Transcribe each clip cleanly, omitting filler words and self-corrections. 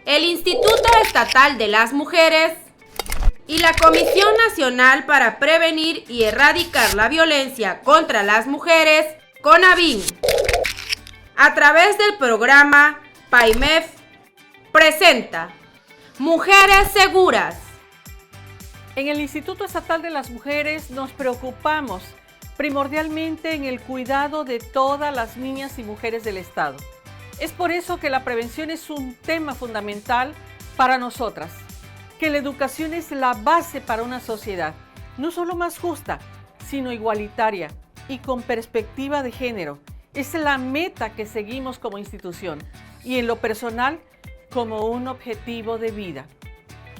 el Instituto Estatal de las Mujeres y la Comisión Nacional para Prevenir y Erradicar la Violencia contra las Mujeres, CONAVIM, a través del programa PAIMEF, presenta Mujeres Seguras. En el Instituto Estatal de las Mujeres nos preocupamos primordialmente en el cuidado de todas las niñas y mujeres del Estado. Es por eso que la prevención es un tema fundamental para nosotras, que la educación es la base para una sociedad, no solo más justa, sino igualitaria y con perspectiva de género. Es la meta que seguimos como institución y en lo personal como un objetivo de vida.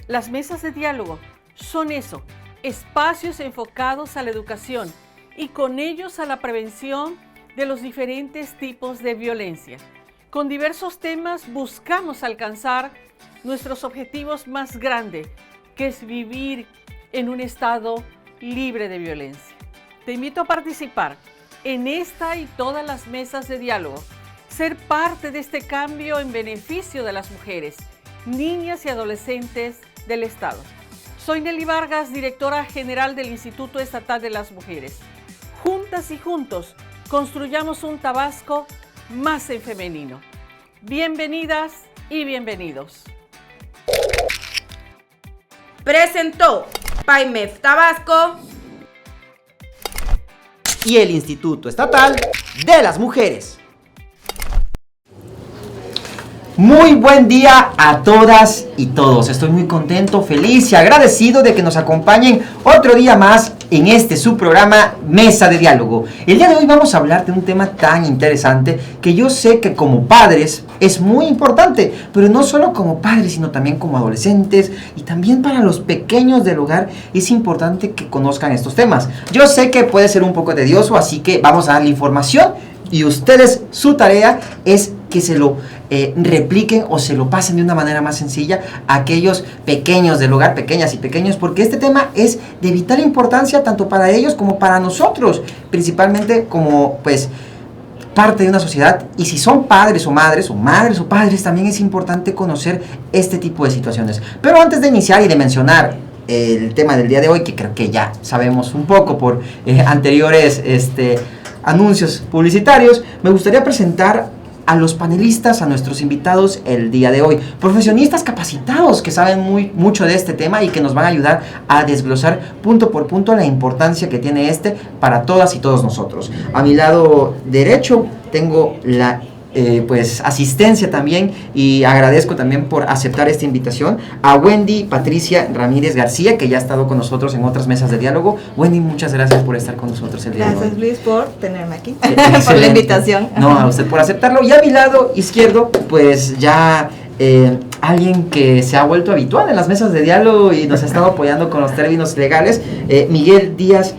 Las mesas de diálogo son eso, espacios enfocados a la educación y con ellos a la prevención de los diferentes tipos de violencia. Con diversos temas buscamos alcanzar nuestros objetivos más grandes, que es vivir en un estado libre de violencia. Te invito a participar en esta y todas las mesas de diálogo, ser parte de este cambio en beneficio de las mujeres, niñas y adolescentes del Estado. Soy Nelly Vargas, directora general del Instituto Estatal de las Mujeres. Juntas y juntos construyamos un Tabasco más en femenino. Bienvenidas y bienvenidos. Presentó PAIMEF Tabasco y el Instituto Estatal de las Mujeres. Muy buen día a todas y todos. Estoy muy contento, feliz y agradecido de que nos acompañen otro día más en este su programa Mesa de Diálogo. El día de hoy vamos a hablar de un tema tan interesante que yo sé que como padres es muy importante, pero no solo como padres, sino también como adolescentes y también para los pequeños del hogar es importante que conozcan estos temas. Yo sé que puede ser un poco tedioso, así que vamos a darle información y ustedes, su tarea es que se lo repliquen o se lo pasen de una manera más sencilla a aquellos pequeños del hogar, pequeñas y pequeños, porque este tema es de vital importancia tanto para ellos como para nosotros, principalmente como pues parte de una sociedad. Y si son padres o madres o padres, también es importante conocer este tipo de situaciones. Pero antes de iniciar y de mencionar el tema del día de hoy, que creo que ya sabemos un poco por anteriores anuncios publicitarios, me gustaría presentar a los panelistas, a nuestros invitados el día de hoy, profesionistas capacitados que saben mucho de este tema y que nos van a ayudar a desglosar punto por punto la importancia que tiene para todas y todos nosotros. A mi lado derecho tengo la asistencia también y agradezco también por aceptar esta invitación a Wendy Patricia Ramírez García, que ya ha estado con nosotros en otras mesas de diálogo. Wendy, muchas gracias por estar con nosotros el día de hoy. Gracias, Luis, por tenerme aquí, por la invitación. No, a usted por aceptarlo. Y a mi lado izquierdo, pues ya alguien que se ha vuelto habitual en las mesas de diálogo y nos ha estado apoyando con los términos legales, Miguel Díaz.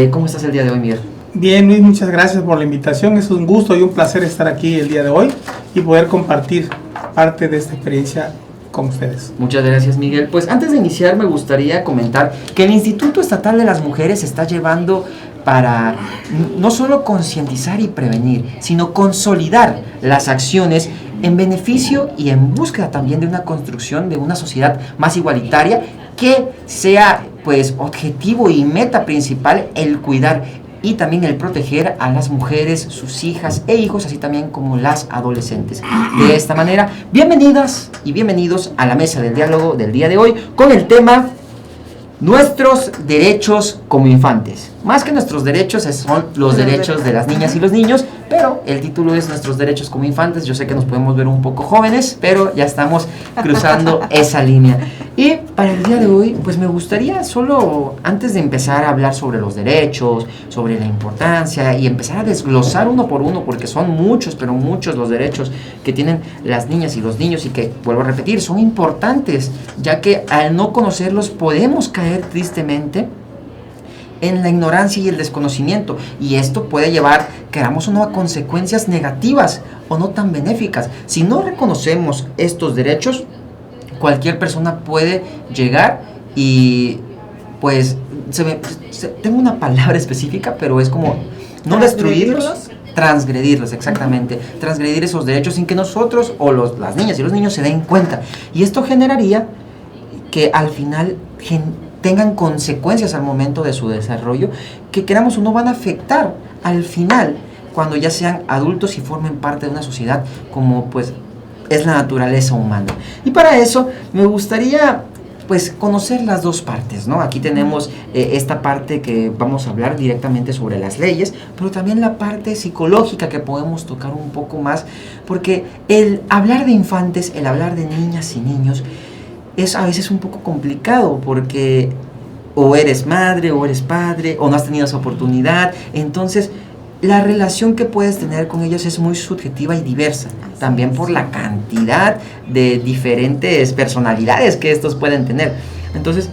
¿Cómo estás el día de hoy, Miguel? Bien, Luis, muchas gracias por la invitación. Es un gusto y un placer estar aquí el día de hoy y poder compartir parte de esta experiencia con ustedes. Muchas gracias, Miguel. Pues antes de iniciar me gustaría comentar que el Instituto Estatal de las Mujeres está llevando para no solo concientizar y prevenir, sino consolidar las acciones en beneficio y en búsqueda también de una construcción de una sociedad más igualitaria, que sea pues objetivo y meta principal el cuidar y también el proteger a las mujeres, sus hijas e hijos, así también como las adolescentes. De esta manera, bienvenidas y bienvenidos a la mesa del diálogo del día de hoy con el tema Nuestros derechos como infantes. Más que nuestros derechos, son los derechos de las niñas y los niños, pero el título es Nuestros derechos como infantes. Yo sé que nos podemos ver un poco jóvenes, pero ya estamos cruzando esa línea. Y para el día de hoy, pues me gustaría solo, antes de empezar a hablar sobre los derechos, sobre la importancia y empezar a desglosar uno por uno, porque son muchos, pero muchos los derechos que tienen las niñas y los niños y que, vuelvo a repetir, son importantes, ya que al no conocerlos podemos caer tristemente en la ignorancia y el desconocimiento, y esto puede llevar, queramos o no, a consecuencias negativas o no tan benéficas. Si no reconocemos estos derechos, cualquier persona puede llegar y pues tengo una palabra específica, pero es como no destruirlos, transgredirlos, exactamente, transgredir esos derechos sin que nosotros o las niñas y los niños se den cuenta. Y esto generaría que al final tengan consecuencias al momento de su desarrollo que, queramos o no, van a afectar al final cuando ya sean adultos y formen parte de una sociedad como pues es la naturaleza humana. Y para eso me gustaría pues conocer las dos partes, ¿no? Aquí tenemos esta parte que vamos a hablar directamente sobre las leyes, pero también la parte psicológica que podemos tocar un poco más, porque el hablar de infantes, el hablar de niñas y niños es a veces un poco complicado, porque o eres madre o eres padre o no has tenido esa oportunidad, entonces la relación que puedes tener con ellos es muy subjetiva y diversa, también por la cantidad de diferentes personalidades que estos pueden tener. Entonces,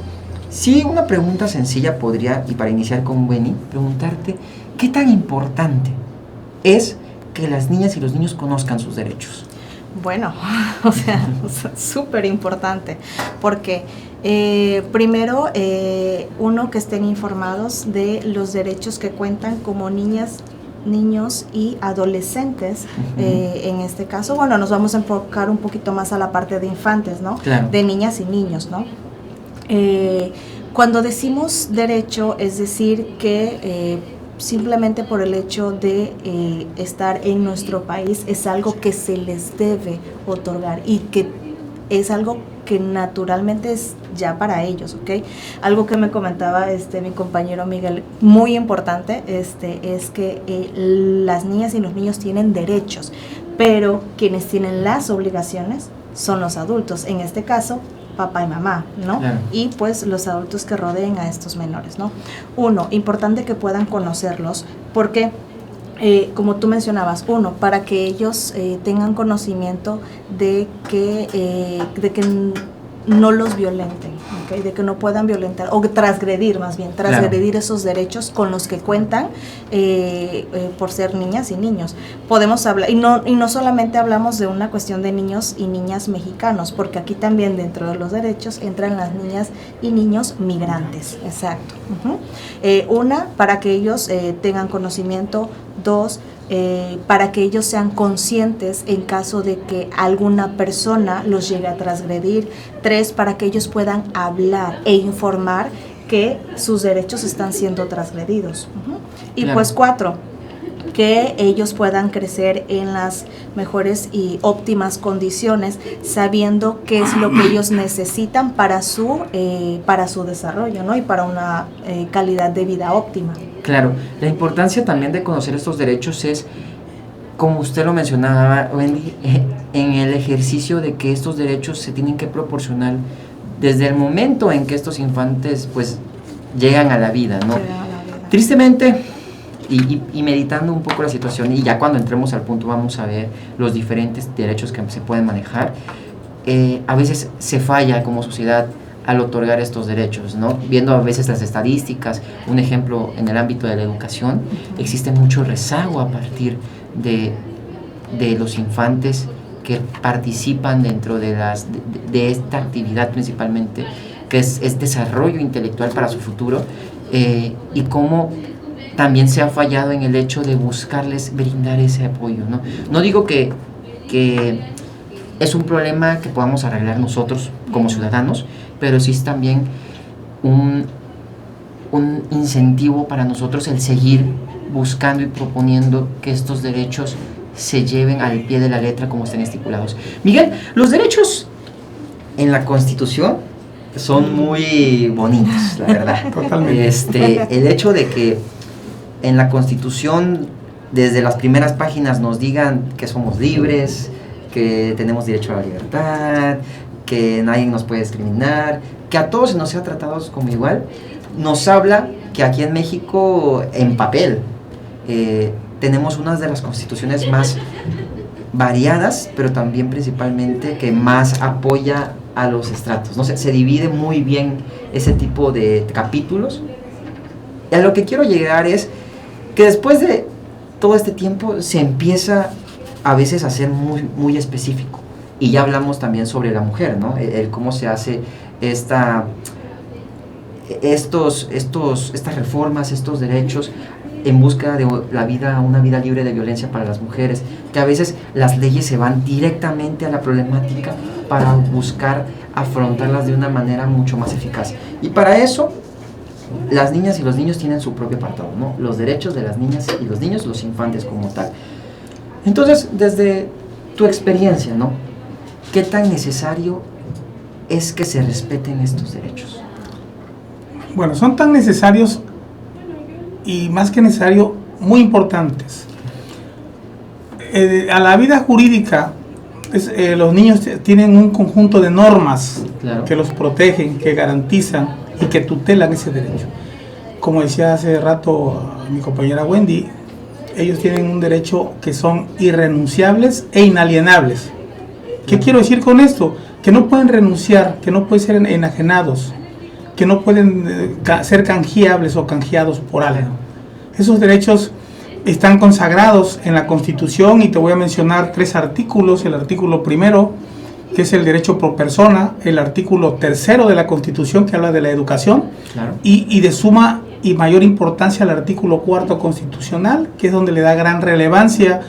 sí, una pregunta sencilla podría, y para iniciar con Wenny, preguntarte, ¿qué tan importante es que las niñas y los niños conozcan sus derechos? Bueno, o sea, súper importante, porque primero, uno, que estén informados de los derechos que cuentan como niñas, niños y adolescentes. En este caso, bueno, nos vamos a enfocar un poquito más a la parte de infantes, ¿no? Claro. De niñas y niños, ¿no? Cuando decimos derecho, es decir que simplemente por el hecho de estar en nuestro país es algo que se les debe otorgar y que es algo que naturalmente es ya para ellos, ¿ok? Algo que me comentaba mi compañero Miguel, muy importante, es que las niñas y los niños tienen derechos, pero quienes tienen las obligaciones son los adultos, en este caso, papá y mamá, ¿no? Claro. Y pues los adultos que rodeen a estos menores, ¿no? Uno, importante que puedan conocerlos, porque como tú mencionabas, para que ellos tengan conocimiento de que no los violenten, ¿okay? De que no puedan violentar o transgredir, más bien, transgredir, claro, esos derechos con los que cuentan por ser niñas y niños. Podemos hablar, y no solamente hablamos de una cuestión de niños y niñas mexicanos, porque aquí también dentro de los derechos entran las niñas y niños migrantes, exacto. Para que ellos tengan conocimiento. Dos, para que ellos sean conscientes en caso de que alguna persona los llegue a transgredir. Tres, para que ellos puedan hablar e informar que sus derechos están siendo transgredidos. Y claro, pues 4, que ellos puedan crecer en las mejores y óptimas condiciones, sabiendo qué es lo que ellos necesitan para su desarrollo, ¿no? Y para una calidad de vida óptima. Claro, la importancia también de conocer estos derechos es, como usted lo mencionaba, Wendy, en el ejercicio de que estos derechos se tienen que proporcionar desde el momento en que estos infantes pues llegan a la vida, ¿no? Tristemente, y meditando un poco la situación, y ya cuando entremos al punto vamos a ver los diferentes derechos que se pueden manejar, a veces se falla como sociedad al otorgar estos derechos, ¿no? Viendo a veces las estadísticas, un ejemplo en el ámbito de la educación, existe mucho rezago a partir de los infantes que participan dentro de esta actividad principalmente, que es desarrollo intelectual para su futuro, y cómo también se ha fallado en el hecho de buscarles brindar ese apoyo, ¿no? No digo que es un problema que podamos arreglar nosotros como ciudadanos, pero sí es también un incentivo para nosotros el seguir buscando y proponiendo que estos derechos se lleven al pie de la letra como estén estipulados. Miguel, los derechos en la Constitución son muy bonitos, la verdad. Totalmente. El hecho de que en la Constitución, desde las primeras páginas, nos digan que somos libres, que tenemos derecho a la libertad, que nadie nos puede discriminar, que a todos se nos sea tratados como igual, nos habla que aquí en México, en papel, tenemos una de las constituciones más variadas, pero también principalmente que más apoya a los estratos, ¿no? Se divide muy bien ese tipo de capítulos. Y a lo que quiero llegar es que después de todo este tiempo se empieza a veces a ser muy, muy específico. Y ya hablamos también sobre la mujer, ¿no? El cómo se hace estas reformas, estos derechos en busca de una vida libre de violencia para las mujeres, que a veces las leyes se van directamente a la problemática para buscar afrontarlas de una manera mucho más eficaz. Y para eso, las niñas y los niños tienen su propio apartado, ¿no? Los derechos de las niñas y los niños, los infantes como tal. Entonces, desde tu experiencia, ¿no? ¿Qué tan necesario es que se respeten estos derechos? Bueno, son tan necesarios y más que necesario, muy importantes. A la vida jurídica, los niños tienen un conjunto de normas, claro, que los protegen, que garantizan y que tutelan ese derecho. Como decía hace rato mi compañera Wendy, ellos tienen un derecho que son irrenunciables e inalienables. ¿Qué quiero decir con esto? Que no pueden renunciar, que no pueden ser enajenados, que no pueden ser canjeables o canjeados por algo. Esos derechos están consagrados en la Constitución y te voy a mencionar 3 artículos. El artículo primero, que es el derecho pro persona, el artículo 3 de la Constitución, que habla de la educación, claro, y de suma y mayor importancia el artículo 4 constitucional, que es donde le da gran relevancia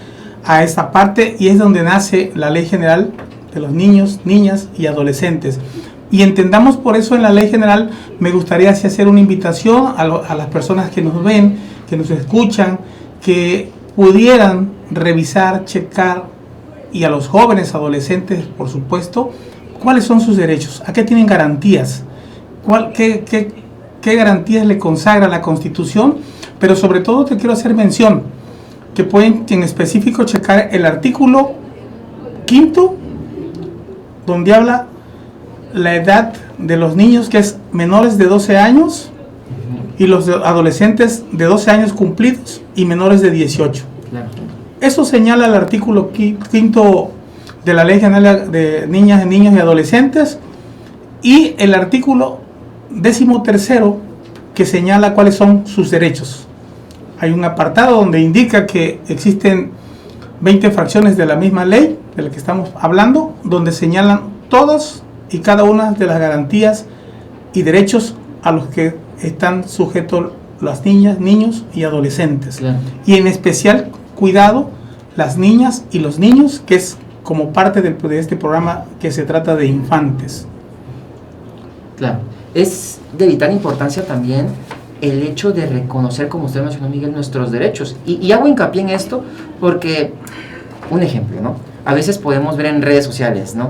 a esta parte y es donde nace la Ley General de los niños, niñas y adolescentes. Y entendamos por eso en la Ley General, me gustaría hacer una invitación a las personas que nos ven, que nos escuchan, que pudieran revisar, checar, y a los jóvenes, adolescentes, por supuesto, cuáles son sus derechos, a qué tienen garantías, qué garantías le consagra la Constitución, pero sobre todo te quiero hacer mención, que pueden en específico checar el artículo 5, donde habla la edad de los niños, que es menores de 12 años, y los adolescentes de 12 años cumplidos y menores de 18. Claro. Eso señala el artículo 5 de la Ley General de Niñas, Niños y Adolescentes, y el artículo 13 que señala cuáles son sus derechos. Hay un apartado donde indica que existen 20 fracciones de la misma ley de la que estamos hablando, donde señalan todas y cada una de las garantías y derechos a los que están sujetos las niñas, niños y adolescentes. Claro. Y en especial, cuidado, las niñas y los niños, que es como parte de este programa que se trata de infantes. Claro, es de vital importancia también el hecho de reconocer, como usted mencionó, Miguel, nuestros derechos. Y hago hincapié en esto porque, un ejemplo, ¿no? A veces podemos ver en redes sociales, ¿no?,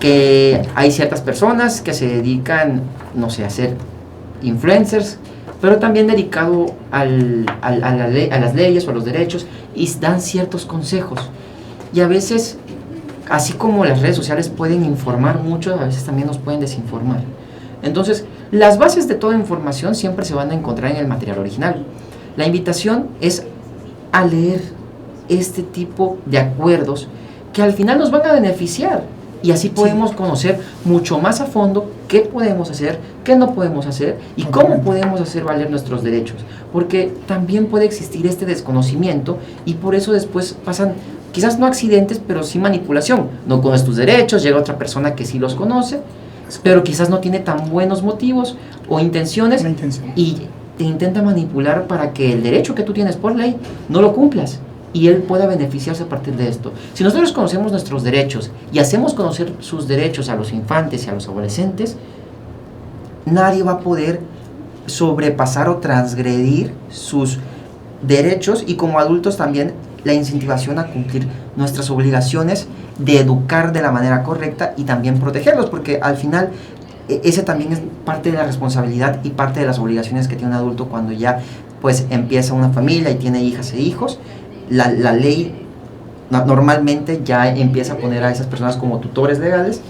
que hay ciertas personas que se dedican, no sé, a ser influencers, pero también dedicado a las leyes o a los derechos, y dan ciertos consejos. Y a veces, así como las redes sociales pueden informar mucho, a veces también nos pueden desinformar. Entonces, las bases de toda información siempre se van a encontrar en el material original. La invitación es a leer este tipo de acuerdos que al final nos van a beneficiar. Y así podemos conocer mucho más a fondo qué podemos hacer, qué no podemos hacer y cómo podemos hacer valer nuestros derechos. Porque también puede existir este desconocimiento y por eso después pasan, quizás no accidentes, pero sí manipulación. No conoces tus derechos, llega otra persona que sí los conoce, pero quizás no tiene tan buenos motivos o intenciones y te intenta manipular para que el derecho que tú tienes por ley no lo cumplas y él pueda beneficiarse a partir de esto. Si nosotros conocemos nuestros derechos y hacemos conocer sus derechos a los infantes y a los adolescentes, nadie va a poder sobrepasar o transgredir sus derechos, y como adultos también la incentivación a cumplir nuestras obligaciones de educar de la manera correcta y también protegerlos, porque al final ese también es parte de la responsabilidad y parte de las obligaciones que tiene un adulto cuando ya pues empieza una familia y tiene hijas e hijos. La ley normalmente ya empieza a poner a esas personas como tutores legales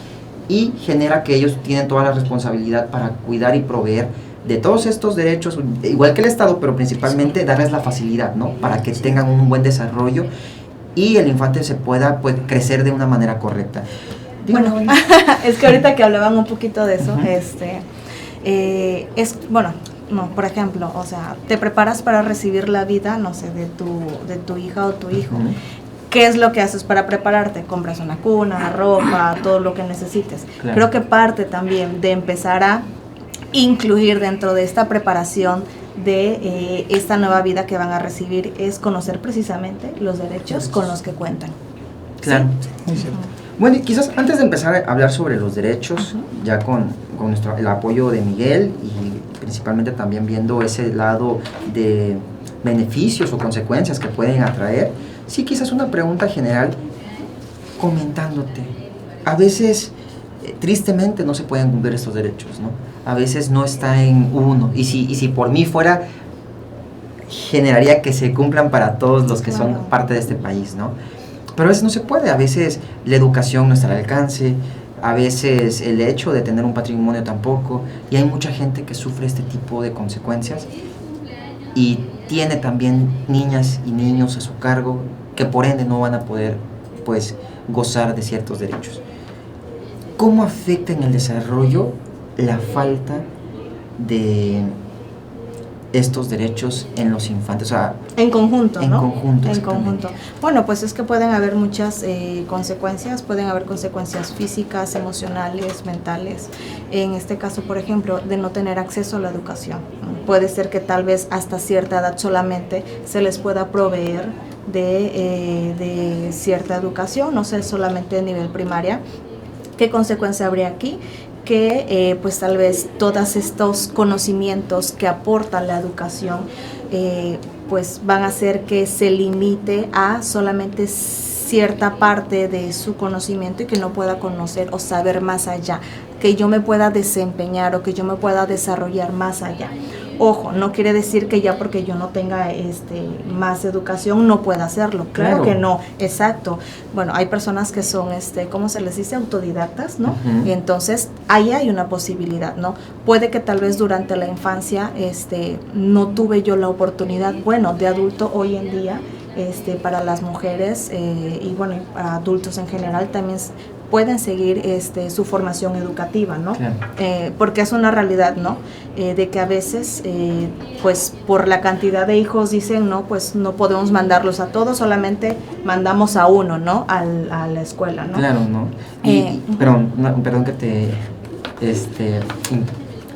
y genera que ellos tienen toda la responsabilidad para cuidar y proveer de todos estos derechos, igual que el Estado, pero principalmente darles la facilidad, ¿no?, para que tengan un buen desarrollo y el infante se pueda pues crecer de una manera correcta. Bueno, es que ahorita que hablaban un poquito de eso, por ejemplo, o sea, te preparas para recibir la vida, no sé, de tu hija o tu hijo. ¿Qué es lo que haces para prepararte? Compras una cuna, ropa, todo lo que necesites. Claro. Creo que parte también de empezar a incluir dentro de esta preparación de esta nueva vida que van a recibir es conocer precisamente los derechos con los que cuentan. Claro. ¿Sí? Muy cierto. Bueno, y quizás antes de empezar a hablar sobre los derechos, ya con el apoyo de Miguel y principalmente también viendo ese lado de beneficios o consecuencias que pueden atraer, sí quizás una pregunta general comentándote. A veces, tristemente, no se pueden cumplir estos derechos, ¿no? A veces no está en uno, y si por mí fuera, generaría que se cumplan para todos los que son parte de este país, ¿no? Pero a veces no se puede, a veces la educación no está al alcance, a veces el hecho de tener un patrimonio tampoco, y hay mucha gente que sufre este tipo de consecuencias y tiene también niñas y niños a su cargo que por ende no van a poder, pues, gozar de ciertos derechos. ¿Cómo afecta en el desarrollo la falta de estos derechos en los infantes? O sea, en conjunto, en ¿no? conjunto, En conjunto. Bueno, pues es que pueden haber muchas consecuencias, pueden haber consecuencias físicas, emocionales, mentales. En este caso, por ejemplo, de no tener acceso a la educación. Puede ser que tal vez hasta cierta edad solamente se les pueda proveer de cierta educación, no sé, solamente a nivel primaria. ¿Qué consecuencia habría aquí? Que pues tal vez todos estos conocimientos que aporta la educación pues van a hacer que se limite a solamente cierta parte de su conocimiento y que no pueda conocer o saber más allá, que yo me pueda desempeñar o que yo me pueda desarrollar más allá. Ojo, no quiere decir que ya porque yo no tenga más educación no pueda hacerlo. Claro que no, exacto. Bueno, hay personas que son, ¿cómo se les dice? Autodidactas, ¿no? Y entonces, ahí hay una posibilidad, ¿no? Puede que tal vez durante la infancia no tuve yo la oportunidad, bueno, de adulto hoy en día, para las mujeres y bueno, para adultos en general también pueden seguir su formación educativa, ¿no? Claro. Porque es una realidad, ¿no? De que a veces, pues por la cantidad de hijos dicen, no, pues no podemos mandarlos a todos, solamente mandamos a uno, ¿no? A la escuela, ¿no? Claro, ¿no? Perdón que te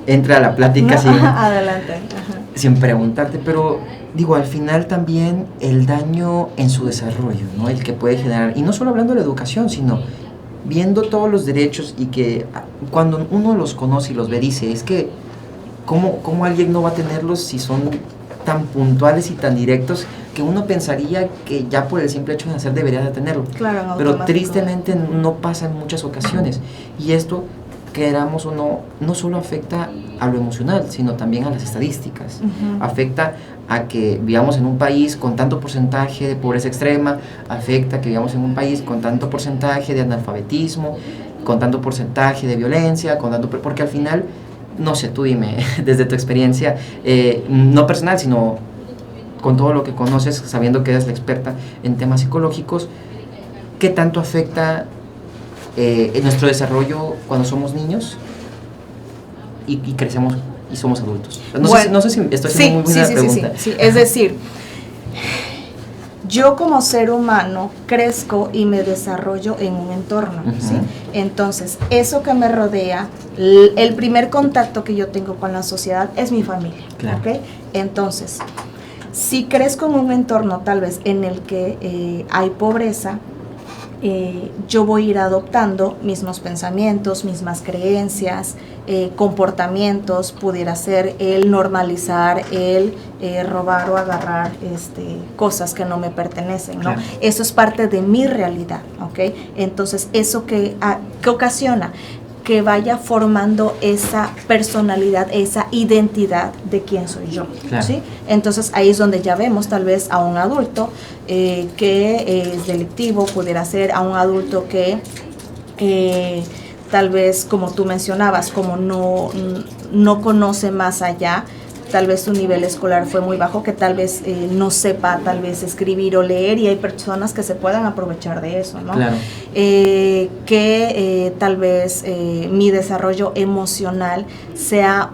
entre a la plática adelante. Sin preguntarte, pero digo, al final también el daño en su desarrollo, ¿no? El que puede generar, y no solo hablando de la educación, sino viendo todos los derechos y que cuando uno los conoce y los ve, dice, es que ¿cómo alguien no va a tenerlos si son tan puntuales y tan directos que uno pensaría que ya por el simple hecho de nacer debería de tenerlo? Claro, pero tristemente no pasa en muchas ocasiones. Y esto, queramos o no, no solo afecta a lo emocional, sino también a las estadísticas. Afecta a que vivamos en un país con tanto porcentaje de pobreza extrema, afecta a que vivamos en un país con tanto porcentaje de analfabetismo, con tanto porcentaje de violencia, porque al final, no sé, tú dime, desde tu experiencia, no personal, sino con todo lo que conoces, sabiendo que eres la experta en temas psicológicos, ¿qué tanto afecta en nuestro desarrollo cuando somos niños y crecemos y somos adultos? No sé si estoy haciendo muy buena pregunta. Sí. Es decir, yo como ser humano crezco y me desarrollo en un entorno, ¿sí? Entonces, eso que me rodea, el primer contacto que yo tengo con la sociedad es mi familia, claro. ¿Ok? Entonces, si crezco en un entorno tal vez en el que hay pobreza, yo voy a ir adoptando mismos pensamientos, mismas creencias, comportamientos, pudiera ser el normalizar, el robar o agarrar cosas que no me pertenecen, ¿no? Claro. Eso es parte de mi realidad, ¿ok? Entonces, ¿eso qué ocasiona? Que vaya formando esa personalidad, esa identidad de quién soy yo, claro. ¿Sí? Entonces ahí es donde ya vemos tal vez a un adulto que es delictivo, pudiera ser a un adulto que tal vez, como tú mencionabas, como no conoce más allá, tal vez su nivel escolar fue muy bajo, que tal vez no sepa tal vez escribir o leer, y hay personas que se puedan aprovechar de eso, ¿no? Claro. Tal vez mi desarrollo emocional sea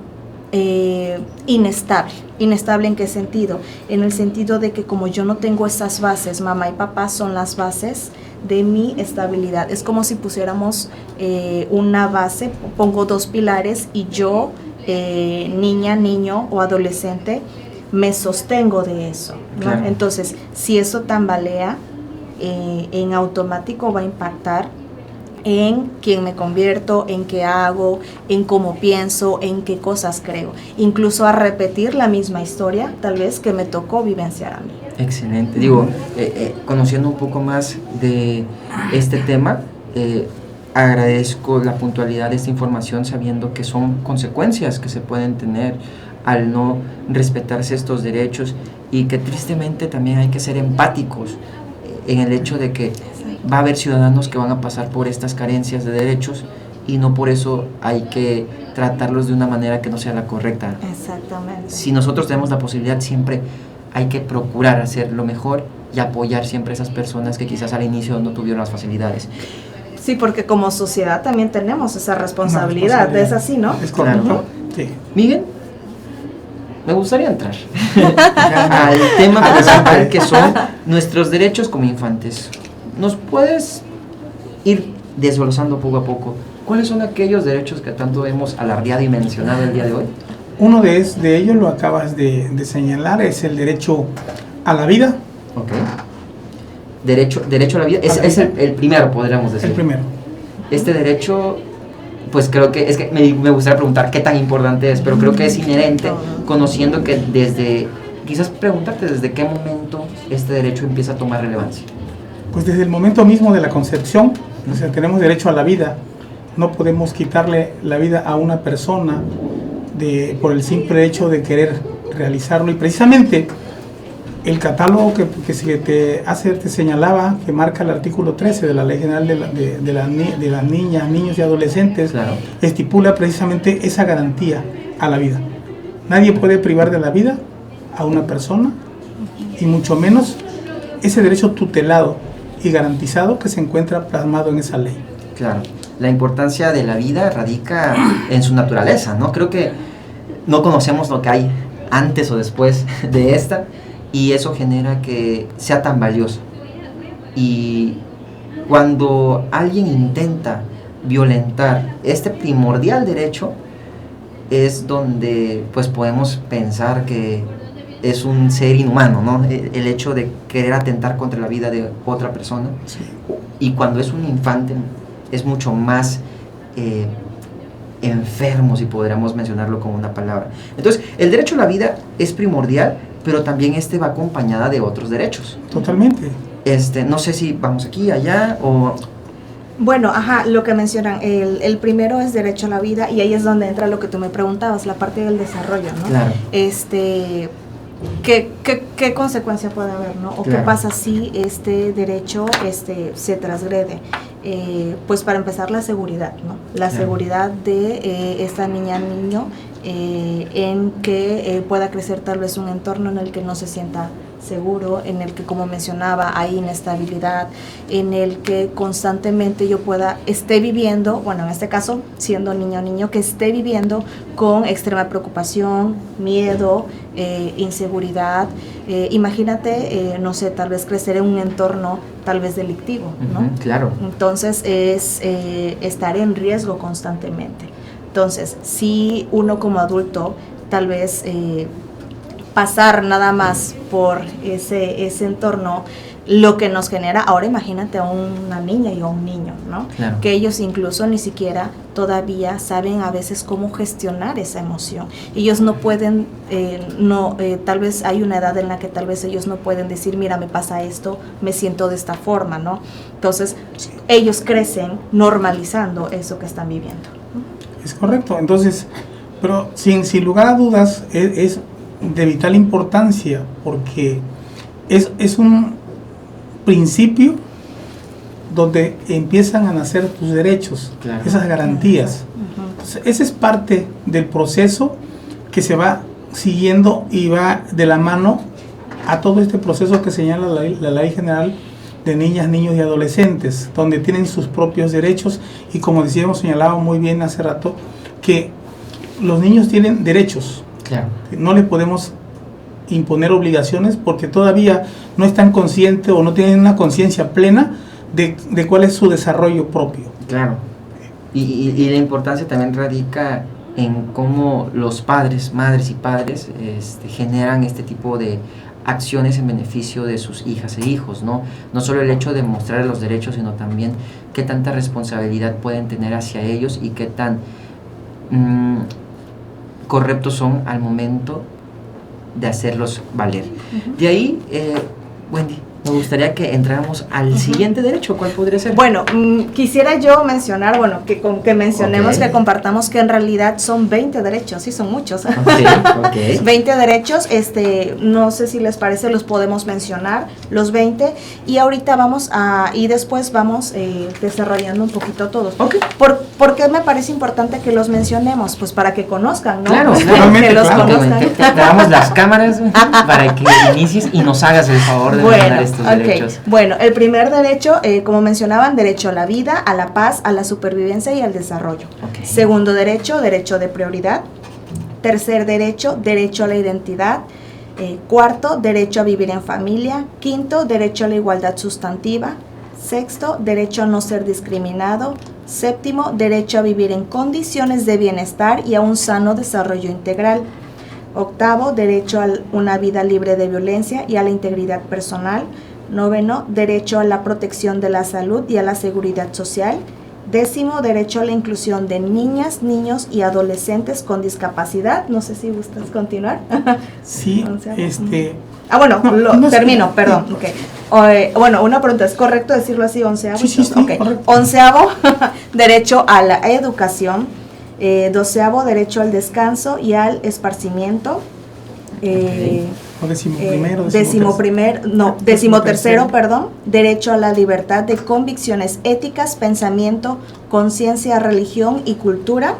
inestable. ¿Inestable en qué sentido? En el sentido de que como yo no tengo esas bases, mamá y papá son las bases de mi estabilidad. Es como si pusiéramos una base, pongo dos pilares y yo niña, niño o adolescente, me sostengo de eso, ¿no? Claro. Entonces, si eso tambalea, en automático va a impactar en quién me convierto, en qué hago, en cómo pienso, en qué cosas creo. Incluso a repetir la misma historia, tal vez, que me tocó vivenciar a mí. Excelente. Digo, conociendo un poco más de este tema, agradezco la puntualidad de esta información, sabiendo que son consecuencias que se pueden tener al no respetarse estos derechos, y que tristemente también hay que ser empáticos en el hecho de que va a haber ciudadanos que van a pasar por estas carencias de derechos, y no por eso hay que tratarlos de una manera que no sea la correcta. Exactamente. Si nosotros tenemos la posibilidad, siempre hay que procurar hacer lo mejor y apoyar siempre a esas personas que quizás al inicio no tuvieron las facilidades. Sí, porque como sociedad también tenemos esa responsabilidad. Es así, ¿no? Es correcto. Claro. Sí. Miguel, me gustaría entrar al tema principal, que son nuestros derechos como infantes. ¿Nos puedes ir desglosando poco a poco cuáles son aquellos derechos que tanto hemos alardeado y mencionado el día de hoy? Uno de ellos lo acabas de señalar, es el derecho a la vida. Ok. Derecho a la vida, es el primero, podríamos decir. El primero. Este derecho, pues creo que, es que me gustaría preguntar qué tan importante es, pero creo que es inherente, conociendo que quizás preguntarte desde qué momento este derecho empieza a tomar relevancia. Pues desde el momento mismo de la concepción, o sea, tenemos derecho a la vida. No podemos quitarle la vida a una persona por el simple hecho de querer realizarlo. Y precisamente el catálogo que se te señalaba, que marca el artículo 13 de la Ley General de las Niñas, Niños y Adolescentes, Claro. estipula precisamente esa garantía a la vida. Nadie puede privar de la vida a una persona, y mucho menos ese derecho tutelado y garantizado que se encuentra plasmado en esa ley. Claro, la importancia de la vida radica en su naturaleza, ¿no? Creo que no conocemos lo que hay antes o después de esta, y eso genera que sea tan valioso. Y cuando alguien intenta violentar este primordial derecho, es donde pues podemos pensar que es un ser inhumano, ¿no? El hecho de querer atentar contra la vida de otra persona. Sí. Y cuando es un infante es mucho más enfermo, si podríamos mencionarlo con una palabra. Entonces, el derecho a la vida es primordial, pero también va acompañada de otros derechos. Totalmente. No sé si vamos aquí, allá, o... Bueno, lo que mencionan, el primero es derecho a la vida, y ahí es donde entra lo que tú me preguntabas, la parte del desarrollo, ¿no? Claro. ¿Qué consecuencia puede haber, ¿no? O Claro. qué pasa si este derecho se transgrede. Pues para empezar, la seguridad, ¿no? La Claro. seguridad de esta niña, niño, en que pueda crecer tal vez un entorno en el que no se sienta seguro, en el que, como mencionaba, hay inestabilidad, en el que constantemente yo esté viviendo, bueno, en este caso, siendo niño o niño, que esté viviendo con extrema preocupación, miedo, inseguridad. Imagínate, no sé, tal vez crecer en un entorno tal vez delictivo, ¿no? Uh-huh, claro. Entonces es estar en riesgo constantemente. Entonces, si uno como adulto tal vez pasar nada más por ese entorno, lo que nos genera, ahora imagínate a una niña y a un niño, ¿no? Claro. Que ellos incluso ni siquiera todavía saben a veces cómo gestionar esa emoción. Ellos no pueden, tal vez hay una edad en la que tal vez ellos no pueden decir, mira, me pasa esto, me siento de esta forma, ¿no? Entonces, ellos crecen normalizando eso que están viviendo. Es correcto. Entonces, pero sin lugar a dudas, es de vital importancia, porque es un principio donde empiezan a nacer tus derechos, Claro. esas garantías. Uh-huh. Entonces, ese es parte del proceso que se va siguiendo y va de la mano a todo este proceso que señala la Ley General de Niñas, Niños y Adolescentes, donde tienen sus propios derechos, y como decíamos, señalaba muy bien hace rato, que los niños tienen derechos. Claro. No les podemos imponer obligaciones porque todavía no están conscientes o no tienen una conciencia plena de cuál es su desarrollo propio. Claro. Y la importancia también radica en cómo los padres, madres y padres generan este tipo de acciones en beneficio de sus hijas e hijos, ¿no? No solo el hecho de mostrar los derechos, sino también qué tanta responsabilidad pueden tener hacia ellos y qué tan correctos son al momento de hacerlos valer. De ahí, Wendy, me gustaría que entráramos al siguiente derecho. ¿Cuál podría ser? Bueno, quisiera yo mencionar, que mencionemos, que compartamos que en realidad son 20 derechos, sí, son muchos. Okay. 20 derechos, no sé si les parece, los podemos mencionar, los 20, y ahorita después vamos desarrollando un poquito todos. Okay. ¿Por qué me parece importante que los mencionemos? Pues para que conozcan, ¿no? Claro, que los conozcan. Te damos las cámaras para que inicies y nos hagas el favor de mencionar estos derechos. Bueno, el primer derecho, como mencionaban, derecho a la vida, a la paz, a la supervivencia y al desarrollo. Okay. Segundo derecho, derecho de prioridad. Tercer derecho, derecho a la identidad. Cuarto, derecho a vivir en familia. Quinto, derecho a la igualdad sustantiva. Sexto, derecho a no ser discriminado. Séptimo, derecho a vivir en condiciones de bienestar y a un sano desarrollo integral. Octavo, derecho a una vida libre de violencia y a la integridad personal. Noveno, derecho a la protección de la salud y a la seguridad social. Décimo, derecho a la inclusión de niñas, niños y adolescentes con discapacidad. No sé si gustas continuar. Sí, termino, perdón. Okay. Una pregunta, ¿es correcto decirlo así, onceavo? Sí, Okay. Correcto. Onceavo, derecho a la educación. Doceavo, derecho al descanso y al esparcimiento. Decimotercero, derecho a la libertad de convicciones éticas, pensamiento, conciencia, religión y cultura.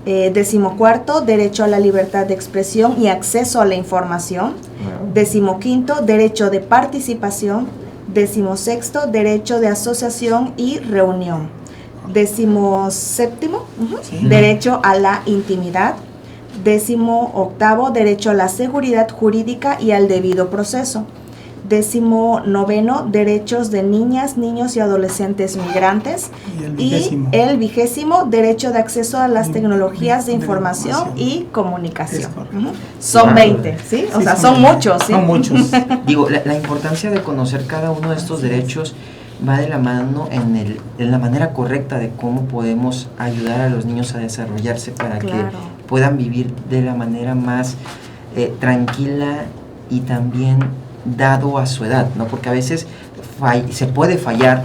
Decimocuarto, derecho a la libertad de expresión y acceso a la información. Decimoquinto, derecho de participación. Decimosexto, derecho de asociación y reunión. Decimoséptimo, derecho a la intimidad. 18º, derecho a la seguridad jurídica y al debido proceso. 19º, derechos de niñas, niños y adolescentes migrantes. Y el 20º, derecho de acceso a las tecnologías de información y comunicación. Son 20, ¿sí? O sea, son muchos, ¿sí? Son muchos. Digo, la importancia de conocer cada uno de estos derechos va de la mano en la manera correcta de cómo podemos ayudar a los niños a desarrollarse para que puedan vivir de la manera más tranquila y también dado a su edad, ¿no? Porque a veces se puede fallar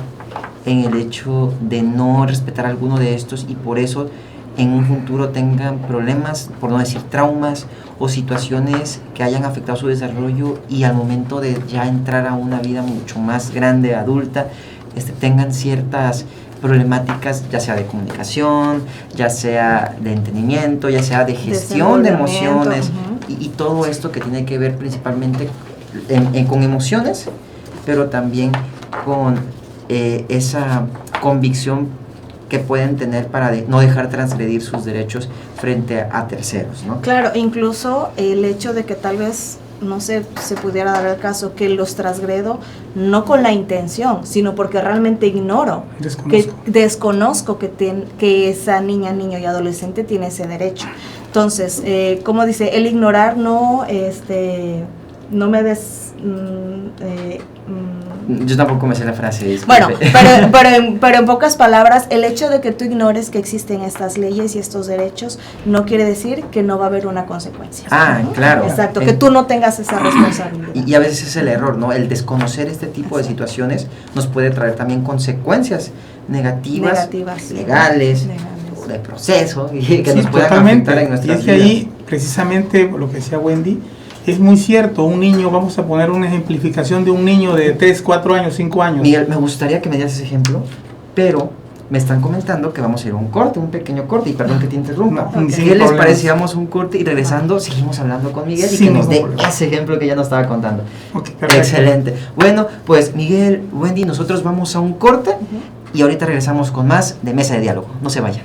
en el hecho de no respetar alguno de estos y por eso en un futuro tengan problemas, por no decir traumas o situaciones que hayan afectado su desarrollo y al momento de ya entrar a una vida mucho más grande, adulta, tengan ciertas problemáticas, ya sea de comunicación, ya sea de entendimiento, ya sea de gestión de emociones y todo esto que tiene que ver principalmente con emociones, pero también con esa convicción que pueden tener para no dejar transgredir sus derechos frente a terceros, ¿no? Claro, incluso el hecho de que tal vez, no sé, se pudiera dar el caso que los transgredo no con la intención, sino porque realmente desconozco que esa niña, niño y adolescente tiene ese derecho. Entonces, como dice, el ignorar no me yo tampoco me sé la frase. Disculpe. Bueno, pero en pocas palabras, el hecho de que tú ignores que existen estas leyes y estos derechos no quiere decir que no va a haber una consecuencia. Claro. Exacto, que tú no tengas esa responsabilidad. Y a veces es el error, ¿no? El desconocer este tipo de situaciones nos puede traer también consecuencias negativas. Legales. De proceso que nos puedan afectar en nuestras vidas. Y es que ahí, precisamente, lo que decía Wendy, es muy cierto. Un niño, vamos a poner una ejemplificación de un niño de 3, 4 años, 5 años. Miguel, me gustaría que me dieras ese ejemplo, pero me están comentando que vamos a ir a un pequeño corte, y perdón que te interrumpa. ¿Qué les parece? Vamos a un corte y regresando seguimos hablando con Miguel y que nos dé ese ejemplo que ya nos estaba contando. Excelente. Bueno, pues Miguel, Wendy, nosotros vamos a un corte y ahorita regresamos con más de Mesa de Diálogo. No se vayan.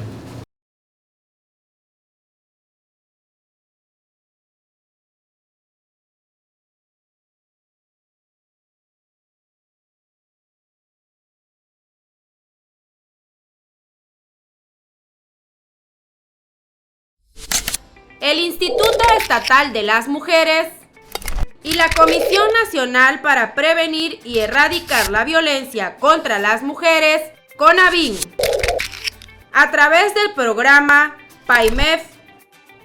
el Instituto Estatal de las Mujeres y la Comisión Nacional para Prevenir y Erradicar la Violencia contra las Mujeres, CONAVIM, a través del programa PAIMEF,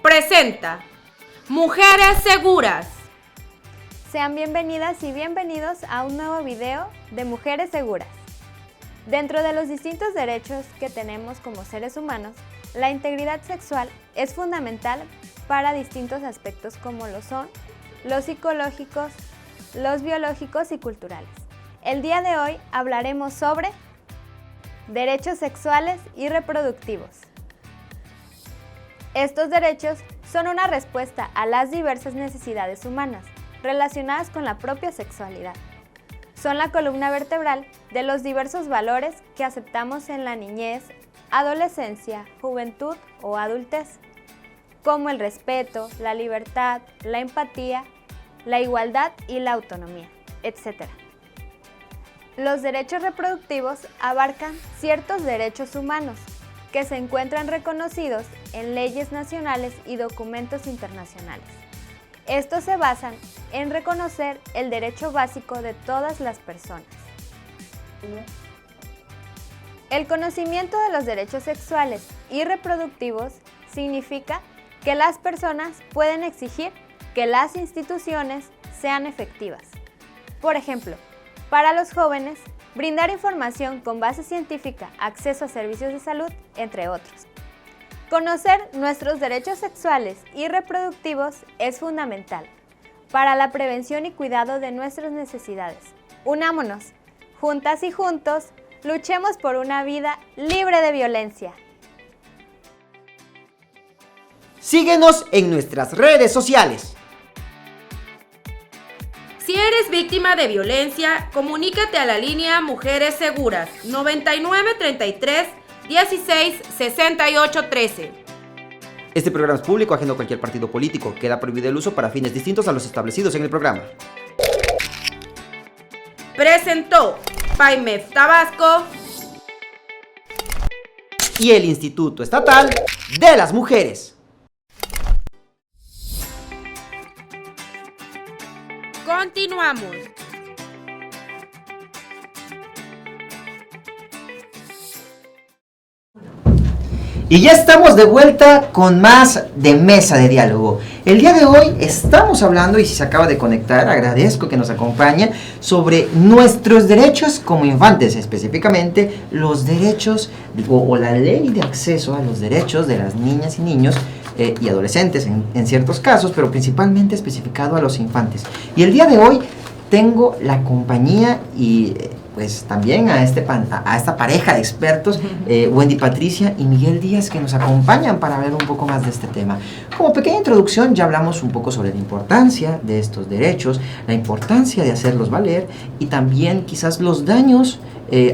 presenta Mujeres Seguras. Sean bienvenidas y bienvenidos a un nuevo video de Mujeres Seguras. Dentro de los distintos derechos que tenemos como seres humanos, la integridad sexual es fundamental para distintos aspectos como lo son los psicológicos, los biológicos y culturales. El día de hoy hablaremos sobre derechos sexuales y reproductivos. Estos derechos son una respuesta a las diversas necesidades humanas relacionadas con la propia sexualidad. Son la columna vertebral de los diversos valores que aceptamos en la niñez, adolescencia, juventud o adultez, como el respeto, la libertad, la empatía, la igualdad y la autonomía, etc. Los derechos reproductivos abarcan ciertos derechos humanos que se encuentran reconocidos en leyes nacionales y documentos internacionales. Estos se basan en reconocer el derecho básico de todas las personas. El conocimiento de los derechos sexuales y reproductivos significa que las personas pueden exigir que las instituciones sean efectivas. Por ejemplo, para los jóvenes, brindar información con base científica, acceso a servicios de salud, entre otros. Conocer nuestros derechos sexuales y reproductivos es fundamental para la prevención y cuidado de nuestras necesidades. Unámonos, juntas y juntos, luchemos por una vida libre de violencia. Síguenos en nuestras redes sociales. Si eres víctima de violencia, comunícate a la línea Mujeres Seguras 9933 16 68 13. Este programa es público, ajeno a cualquier partido político. Queda prohibido el uso para fines distintos a los establecidos en el programa. Presentó PAIMEF Tabasco Y el Instituto Estatal de las Mujeres. Continuamos. Y ya estamos de vuelta con más de Mesa de Diálogo. El día de hoy estamos hablando, y si se acaba de conectar, agradezco que nos acompañen, sobre nuestros derechos como infantes, específicamente los derechos o la ley de acceso a los derechos de las niñas y niños y adolescentes en ciertos casos, pero principalmente especificado a los infantes. Y el día de hoy tengo la compañía y pues también a esta pareja de expertos, Wendy Patricia y Miguel Díaz, que nos acompañan para ver un poco más de este tema. Como pequeña introducción, ya hablamos un poco sobre la importancia de estos derechos, la importancia de hacerlos valer y también quizás los daños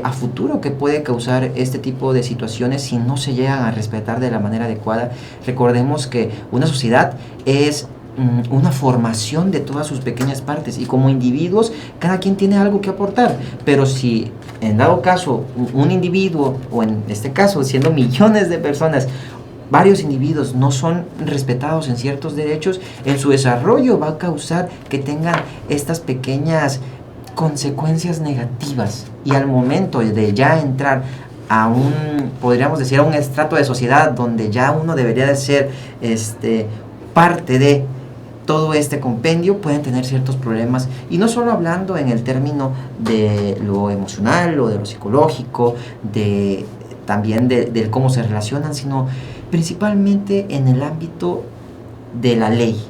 a futuro que puede causar este tipo de situaciones si no se llegan a respetar de la manera adecuada. Recordemos que una sociedad es una formación de todas sus pequeñas partes y como individuos cada quien tiene algo que aportar, pero si en dado caso un individuo, o en este caso siendo millones de personas, varios individuos no son respetados en ciertos derechos, en su desarrollo va a causar que tengan estas pequeñas consecuencias negativas, y al momento de ya entrar a podríamos decir, a un estrato de sociedad donde ya uno debería de ser parte de todo este compendio, pueden tener ciertos problemas, y no solo hablando en el término de lo emocional o de lo psicológico, también de cómo se relacionan, sino principalmente en el ámbito de la ley,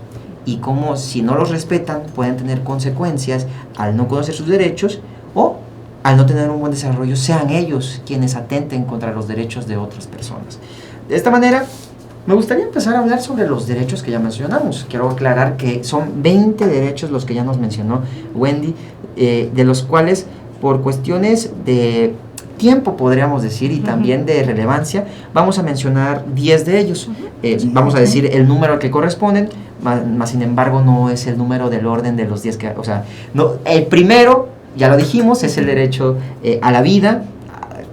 y cómo si no los respetan pueden tener consecuencias al no conocer sus derechos o al no tener un buen desarrollo, sean ellos quienes atenten contra los derechos de otras personas. De esta manera, me gustaría empezar a hablar sobre los derechos que ya mencionamos. Quiero aclarar que son 20 derechos los que ya nos mencionó Wendy, de los cuales por cuestiones de tiempo, podríamos decir, y también de relevancia, vamos a mencionar 10 de ellos. Vamos a decir el número al que corresponden, más sin embargo no es el número del orden de los 10 que, o sea, no, el primero, ya lo dijimos, es el derecho a la vida,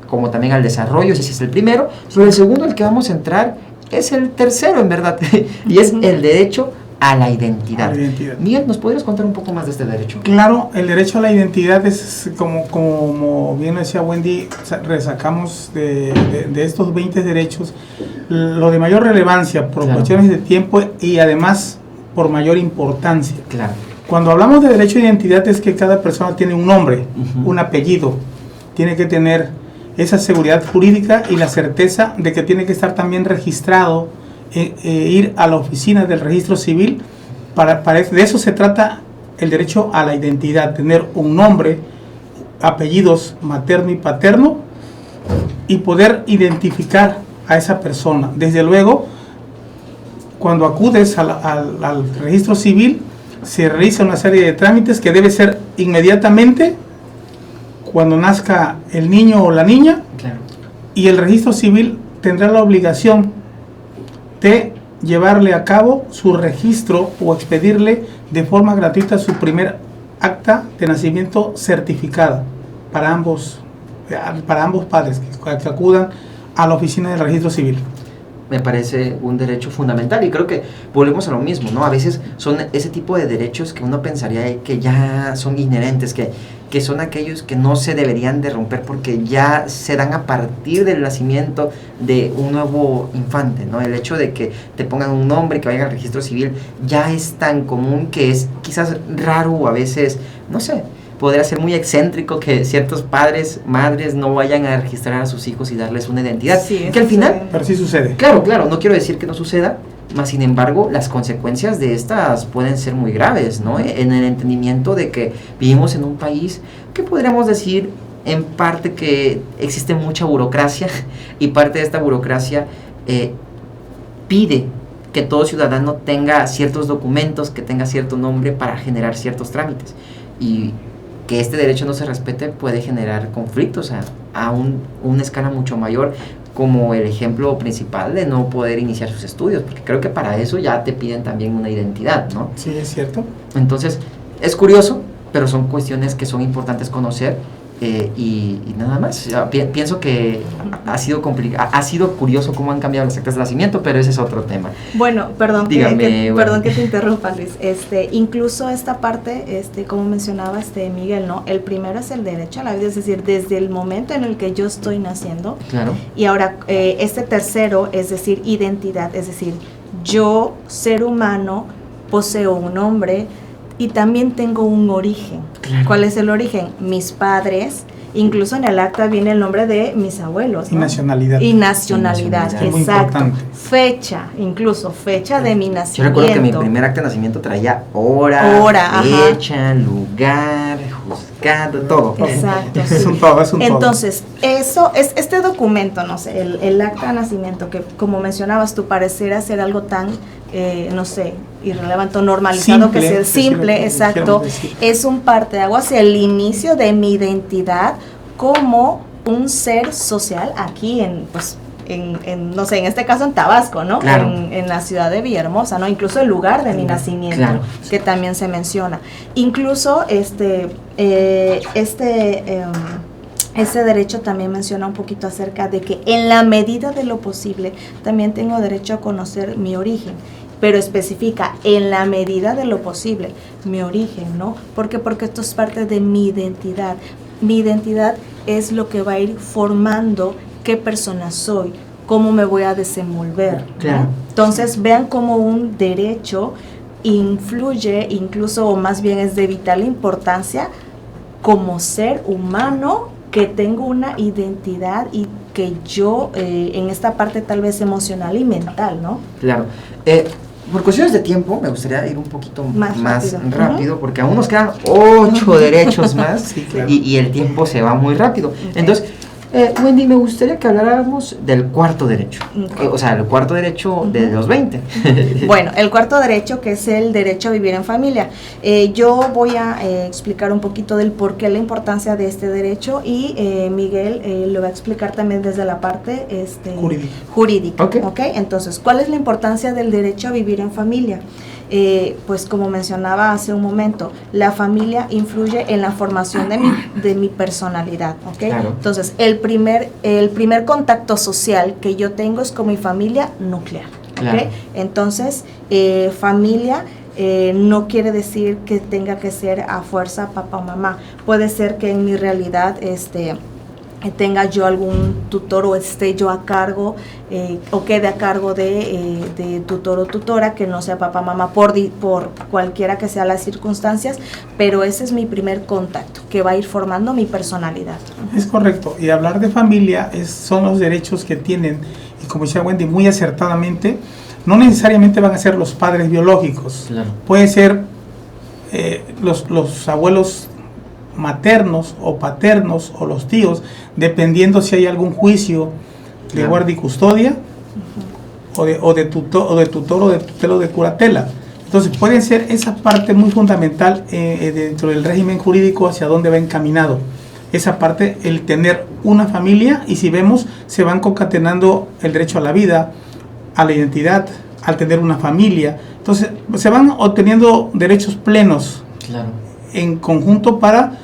como también al desarrollo, ese es el primero. Sobre el segundo, el que vamos a entrar, es el tercero, en verdad, y es el derecho a la identidad. Miguel, ¿nos podrías contar un poco más de este derecho? Claro, el derecho a la identidad es, como bien decía Wendy, resacamos de estos 20 derechos lo de mayor relevancia por cuestiones de tiempo y además por mayor importancia. Claro. Cuando hablamos de derecho a identidad es que cada persona tiene un nombre, un apellido, tiene que tener esa seguridad jurídica y la certeza de que tiene que estar también registrado, ir a la oficina del registro civil. De eso se trata el derecho a la identidad, tener un nombre, apellidos materno y paterno y poder identificar a esa persona. Desde luego, cuando acudes al registro civil, se realiza una serie de trámites que debe ser inmediatamente cuando nazca el niño o la niña, y el registro civil tendrá la obligación de llevarle a cabo su registro o expedirle de forma gratuita su primer acta de nacimiento certificada para ambos padres que acudan a la oficina del registro civil. Me parece un derecho fundamental y creo que volvemos a lo mismo, ¿no? A veces son ese tipo de derechos que uno pensaría que ya son inherentes, que son aquellos que no se deberían de romper porque ya se dan a partir del nacimiento de un nuevo infante, ¿no? El hecho de que te pongan un nombre, que vayan al registro civil, ya es tan común que es quizás raro o a veces, no sé, podría ser muy excéntrico que ciertos padres, madres no vayan a registrar a sus hijos y darles una identidad, sí, que al final... Pero sí sucede. Claro, no quiero decir que no suceda, mas sin embargo las consecuencias de estas pueden ser muy graves, ¿no? En el entendimiento de que vivimos en un país que podríamos decir en parte que existe mucha burocracia y parte de esta burocracia pide que todo ciudadano tenga ciertos documentos, que tenga cierto nombre para generar ciertos trámites, y que este derecho no se respete puede generar conflictos a una escala mucho mayor, como el ejemplo principal de no poder iniciar sus estudios, porque creo que para eso ya te piden también una identidad, ¿no? Sí, es cierto. Entonces, es curioso, pero son cuestiones que son importantes conocer, y nada más. Pienso que ha sido curioso cómo han cambiado las actas de nacimiento, pero ese es otro tema. Bueno, perdón Dígame, que te interrumpa, Luis. Incluso esta parte, como mencionaba Miguel, ¿no? El primero es el derecho a la vida, es decir, desde el momento en el que yo estoy naciendo. Claro. Y ahora, este tercero, es decir, identidad, es decir, yo, ser humano, poseo un nombre y también tengo un origen. Claro. ¿Cuál es el origen? Mis padres, incluso en el acta viene el nombre de mis abuelos, ¿no? Y nacionalidad. Y nacionalidad, exacto. Fecha, fecha de mi nacimiento. Yo recuerdo que mi primer acta de nacimiento traía hora, fecha, lugar, juzgado, todo. Exacto. Es un todo. Entonces, eso es este documento, no sé, el acta de nacimiento, que como mencionabas, tú pareciera ser algo tan, no sé, irrelevante o normalizado, simple, que sea simple, exacto, es un parteaguas hacia el inicio de mi identidad como un ser social aquí no sé, en este caso en Tabasco, ¿no? Claro. En la ciudad de Villahermosa, ¿no? Incluso el lugar de mi nacimiento, claro, que también se menciona. Incluso este derecho también menciona un poquito acerca de que en la medida de lo posible también tengo derecho a conocer mi origen, pero especifica en la medida de lo posible mi origen, ¿no? ¿Por qué? Porque esto es parte de mi identidad. Mi identidad es lo que va a ir formando qué persona soy, cómo me voy a desenvolver, ¿no? Claro. Entonces vean cómo un derecho influye, incluso, o más bien es de vital importancia como ser humano, que tengo una identidad y que yo en esta parte tal vez emocional y mental, ¿no? Claro. Por cuestiones de tiempo me gustaría ir un poquito más rápido, porque aún nos quedan 8 derechos más, sí, claro, y el tiempo se va muy rápido. Okay. Entonces, Wendy, me gustaría que habláramos del cuarto derecho, okay, o sea, el cuarto derecho de los 20. Bueno, el cuarto derecho, que es el derecho a vivir en familia. Yo voy a explicar un poquito del por qué la importancia de este derecho, y Miguel lo va a explicar también desde la parte jurídica. Okay. ¿Okay? Entonces, ¿cuál es la importancia del derecho a vivir en familia? pues como mencionaba hace un momento, la familia influye en la formación de mi personalidad, ¿ok? Claro. Entonces, el primer contacto social que yo tengo es con mi familia nuclear, Claro. ¿ok? Entonces, familia no quiere decir que tenga que ser a fuerza papá o mamá. Puede ser que en mi realidad tenga yo algún tutor o esté yo a cargo o quede a cargo de tutor o tutora que no sea papá mamá por cualquiera que sean las circunstancias, pero ese es mi primer contacto que va a ir formando mi personalidad. Es correcto, y hablar de familia son los derechos que tienen, y como decía Wendy muy acertadamente, no necesariamente van a ser los padres biológicos, Claro. puede ser los abuelos maternos o paternos o los tíos, dependiendo si hay algún juicio de Claro. guardia y custodia o de tutor o de tutela o de curatela. Entonces puede ser esa parte muy fundamental dentro del régimen jurídico hacia dónde va encaminado. Esa parte, el tener una familia, y si vemos, se van concatenando el derecho a la vida, a la identidad, al tener una familia. Entonces se van obteniendo derechos plenos Claro. en conjunto para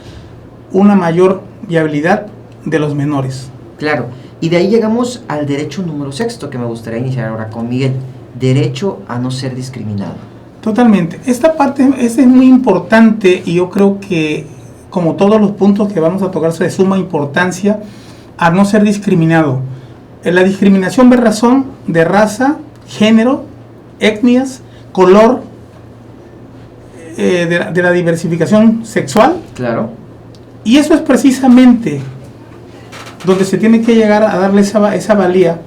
una mayor viabilidad de los menores. Claro, y de ahí llegamos al derecho número 6 que me gustaría iniciar ahora con Miguel, derecho a no ser discriminado. Totalmente. Esta parte es muy importante, y yo creo que, como todos los puntos que vamos a tocar, es de suma importancia a no ser discriminado. La discriminación ve razón de raza, género, etnias, color, de la diversificación sexual. Claro. Y eso es precisamente donde se tiene que llegar a darle esa valía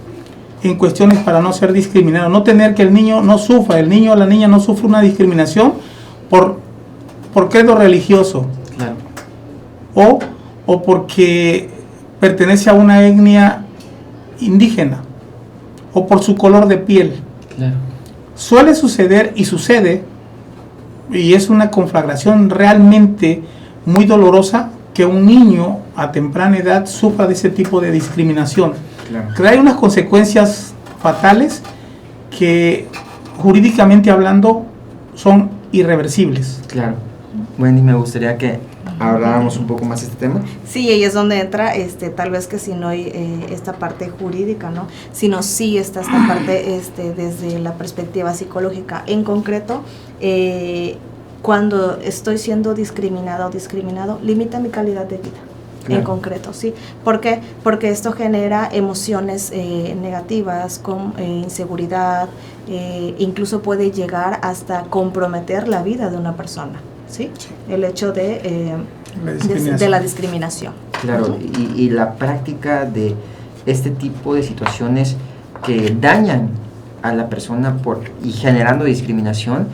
en cuestiones para no ser discriminado, no tener que el niño no sufra, el niño o la niña no sufra una discriminación por credo religioso, Claro. o porque pertenece a una etnia indígena, o por su color de piel. Claro. Suele suceder y sucede, y es una conflagración realmente muy dolorosa, que un niño a temprana edad sufra de ese tipo de discriminación. Claro. Trae unas consecuencias fatales que, jurídicamente hablando, son irreversibles. Claro. Wendy, me gustaría que habláramos un poco más de este tema. Sí, ahí es donde entra, tal vez que si no hay esta parte jurídica, ¿no? Sino sí está esta parte desde la perspectiva psicológica. En concreto, cuando estoy siendo discriminada o discriminado, limita mi calidad de vida. Claro. En concreto, ¿sí? ¿Por qué? Porque esto genera emociones negativas, con inseguridad, incluso puede llegar hasta comprometer la vida de una persona, ¿sí? Sí. El hecho de la discriminación. Claro, y la práctica de este tipo de situaciones que dañan a la persona y generando discriminación,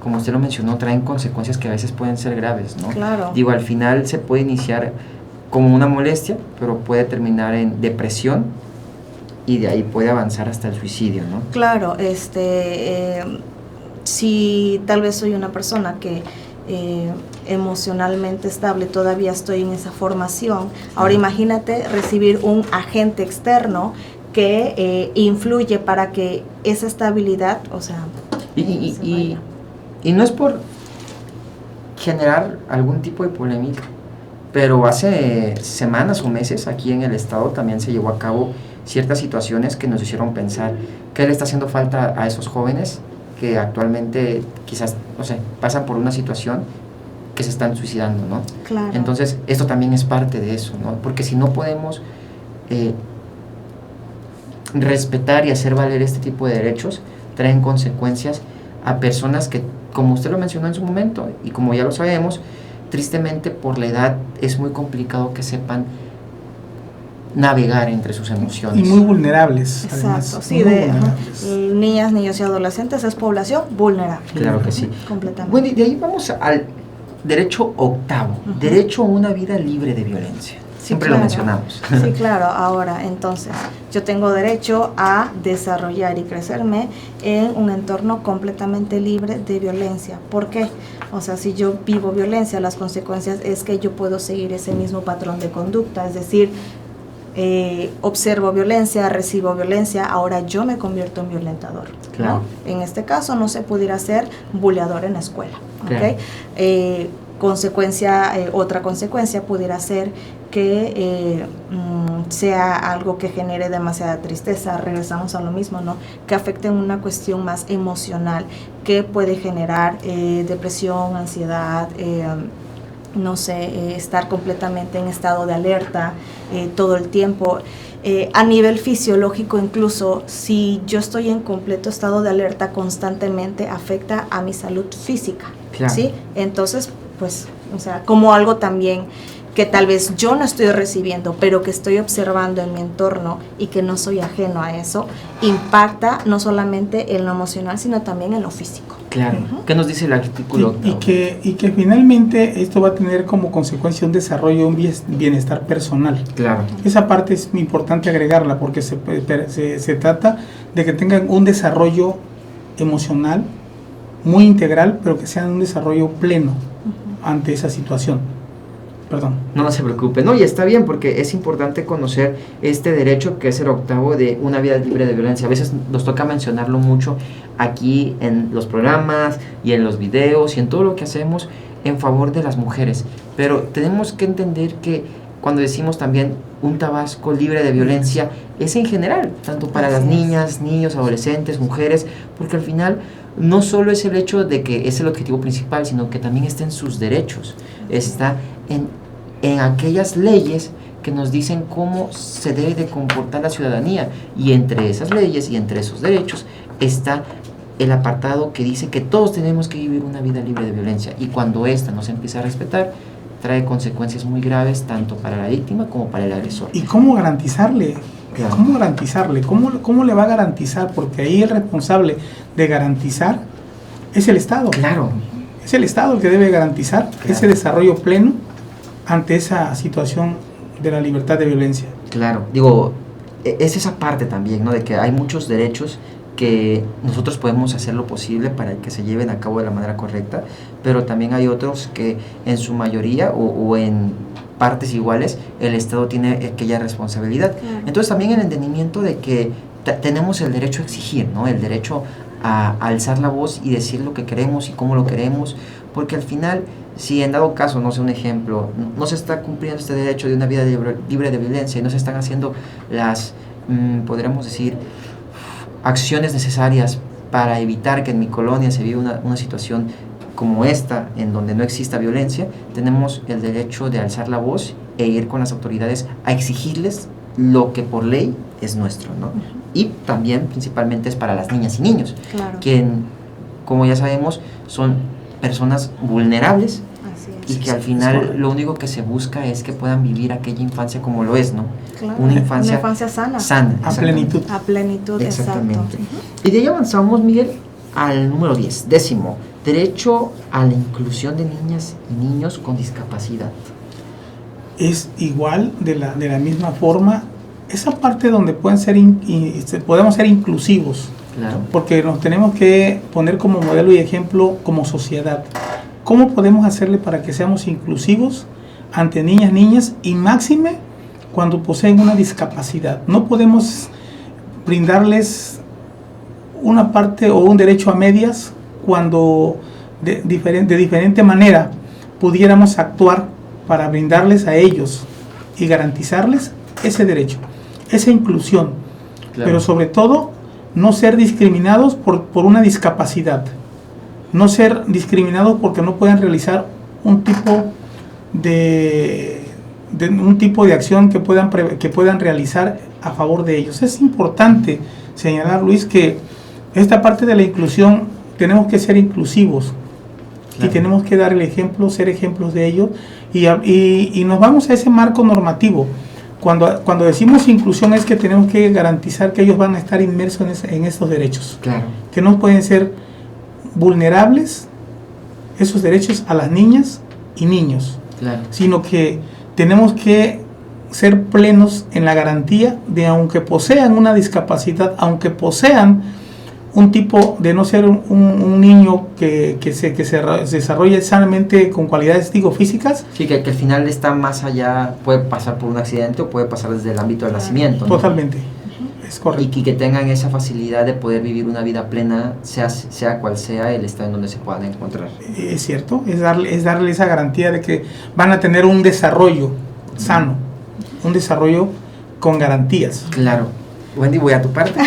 como usted lo mencionó, traen consecuencias que a veces pueden ser graves, ¿no? Claro. Digo, al final se puede iniciar como una molestia, pero puede terminar en depresión y de ahí puede avanzar hasta el suicidio, ¿no? Claro, si tal vez soy una persona que emocionalmente estable, todavía estoy en esa formación. Ahora imagínate recibir un agente externo que influye para que esa estabilidad, o sea, y no es por generar algún tipo de polémica, pero hace semanas o meses aquí en el estado también se llevó a cabo ciertas situaciones que nos hicieron pensar qué le está haciendo falta a esos jóvenes que actualmente quizás, no sé, pasan por una situación que se están suicidando, ¿no? claro. Entonces, esto también es parte de eso, ¿no? Porque si no podemos respetar y hacer valer este tipo de derechos, traen consecuencias a personas que, como usted lo mencionó en su momento, y como ya lo sabemos, tristemente por la edad es muy complicado que sepan navegar entre sus emociones. Y muy vulnerables. Exacto, Además, sí, muy de vulnerables. niñas, niños y adolescentes es población vulnerable. Claro que sí. Completamente. Bueno, y de ahí vamos al derecho octavo, derecho a una vida libre de violencia. Siempre claro. lo mencionamos. Sí, claro. Ahora, entonces, yo tengo derecho a desarrollar y crecerme en un entorno completamente libre de violencia. ¿Por qué? O sea, si yo vivo violencia, las consecuencias es que yo puedo seguir ese mismo patrón de conducta, es decir, observo violencia, recibo violencia, ahora yo me convierto en violentador. Claro. ¿No? En este caso no se pudiera ser buleador en la escuela. Claro. ¿Okay? Otra consecuencia pudiera ser que sea algo que genere demasiada tristeza. Regresamos a lo mismo, ¿no? Que afecte en una cuestión más emocional, que puede generar depresión, ansiedad, estar completamente en estado de alerta todo el tiempo. A nivel fisiológico, incluso si yo estoy en completo estado de alerta constantemente, afecta a mi salud física. Claro. ¿Sí? Entonces, pues, como algo también que tal vez yo no estoy recibiendo, pero que estoy observando en mi entorno y que no soy ajeno a eso, impacta no solamente en lo emocional, sino también en lo físico. Claro. ¿Qué nos dice el artículo? Y que finalmente esto va a tener como consecuencia un desarrollo, un bienestar personal. Claro. Esa parte es muy importante agregarla porque se trata de que tengan un desarrollo emocional muy integral, pero que sea un desarrollo pleno ante esa situación. Perdón. No se preocupe, no, y está bien porque es importante conocer este derecho que es el octavo de una vida libre de violencia. A veces nos toca mencionarlo mucho aquí en los programas y en los videos y en todo lo que hacemos en favor de las mujeres, pero tenemos que entender que cuando decimos también un Tabasco libre de violencia es en general, tanto para las niñas, niños, adolescentes, mujeres, porque al final no solo es el hecho de que es el objetivo principal, sino que también está en sus derechos, está en aquellas leyes que nos dicen cómo se debe de comportar la ciudadanía, y entre esas leyes y entre esos derechos está el apartado que dice que todos tenemos que vivir una vida libre de violencia, y cuando ésta no se empieza a respetar trae consecuencias muy graves tanto para la víctima como para el agresor. ¿Y cómo garantizarle? Claro. ¿Cómo garantizarle? ¿Cómo le va a garantizar? Porque ahí el responsable de garantizar es el Estado. Claro. Es el Estado el que debe garantizar ese desarrollo pleno ante esa situación de la libertad de violencia. Claro, digo, es esa parte también, ¿no? De que hay muchos derechos que nosotros podemos hacer lo posible para que se lleven a cabo de la manera correcta, pero también hay otros que en su mayoría o en partes iguales el Estado tiene aquella responsabilidad. Claro. Entonces también el entendimiento de que tenemos el derecho a exigir, ¿no? El derecho a alzar la voz y decir lo que queremos y cómo lo queremos, porque al final, si en dado caso, no sé, un ejemplo, no se está cumpliendo este derecho de una vida libre de violencia y no se están haciendo las, podríamos decir, acciones necesarias para evitar que en mi colonia se viva una situación como esta, en donde no exista violencia, tenemos el derecho de alzar la voz e ir con las autoridades a exigirles lo que por ley es nuestro, ¿no? Y también principalmente es para las niñas y niños, claro, quien, como ya sabemos, son personas vulnerables. Y que al final lo único que se busca es que puedan vivir aquella infancia como lo es, ¿no? Claro, una infancia sana. A plenitud. A plenitud, exactamente. Y de ahí avanzamos, Miguel, al número 10, 10º, derecho a la inclusión de niñas y niños con discapacidad. Es igual, de la misma forma, esa parte donde podemos ser inclusivos, claro, porque nos tenemos que poner como modelo y ejemplo como sociedad. ¿Cómo podemos hacerle para que seamos inclusivos ante niñas y máxime cuando poseen una discapacidad? No podemos brindarles una parte o un derecho a medias cuando de diferente manera pudiéramos actuar para brindarles a ellos y garantizarles ese derecho, esa inclusión, claro, pero sobre todo no ser discriminados por una discapacidad. No ser discriminados porque no pueden realizar un tipo de acción que puedan realizar a favor de ellos. Es importante señalar, Luis, que esta parte de la inclusión tenemos que ser inclusivos, claro, y tenemos que dar el ejemplo, ser ejemplos de ellos, y nos vamos a ese marco normativo. Cuando decimos inclusión es que tenemos que garantizar que ellos van a estar inmersos en esos derechos, claro, que no pueden ser vulnerables esos derechos a las niñas y niños, claro, sino que tenemos que ser plenos en la garantía de, aunque posean una discapacidad, aunque posean un tipo de no ser un niño que se desarrolle sanamente con cualidades, digo, físicas. Sí, que al final está más allá, puede pasar por un accidente o puede pasar desde el ámbito del nacimiento, ¿no? Totalmente, es correcto. Y que tengan esa facilidad de poder vivir una vida plena, sea cual sea el estado en donde se puedan encontrar. Es cierto, es darle esa garantía de que van a tener un desarrollo sano, un desarrollo con garantías. Claro. Wendy, voy a tu parte.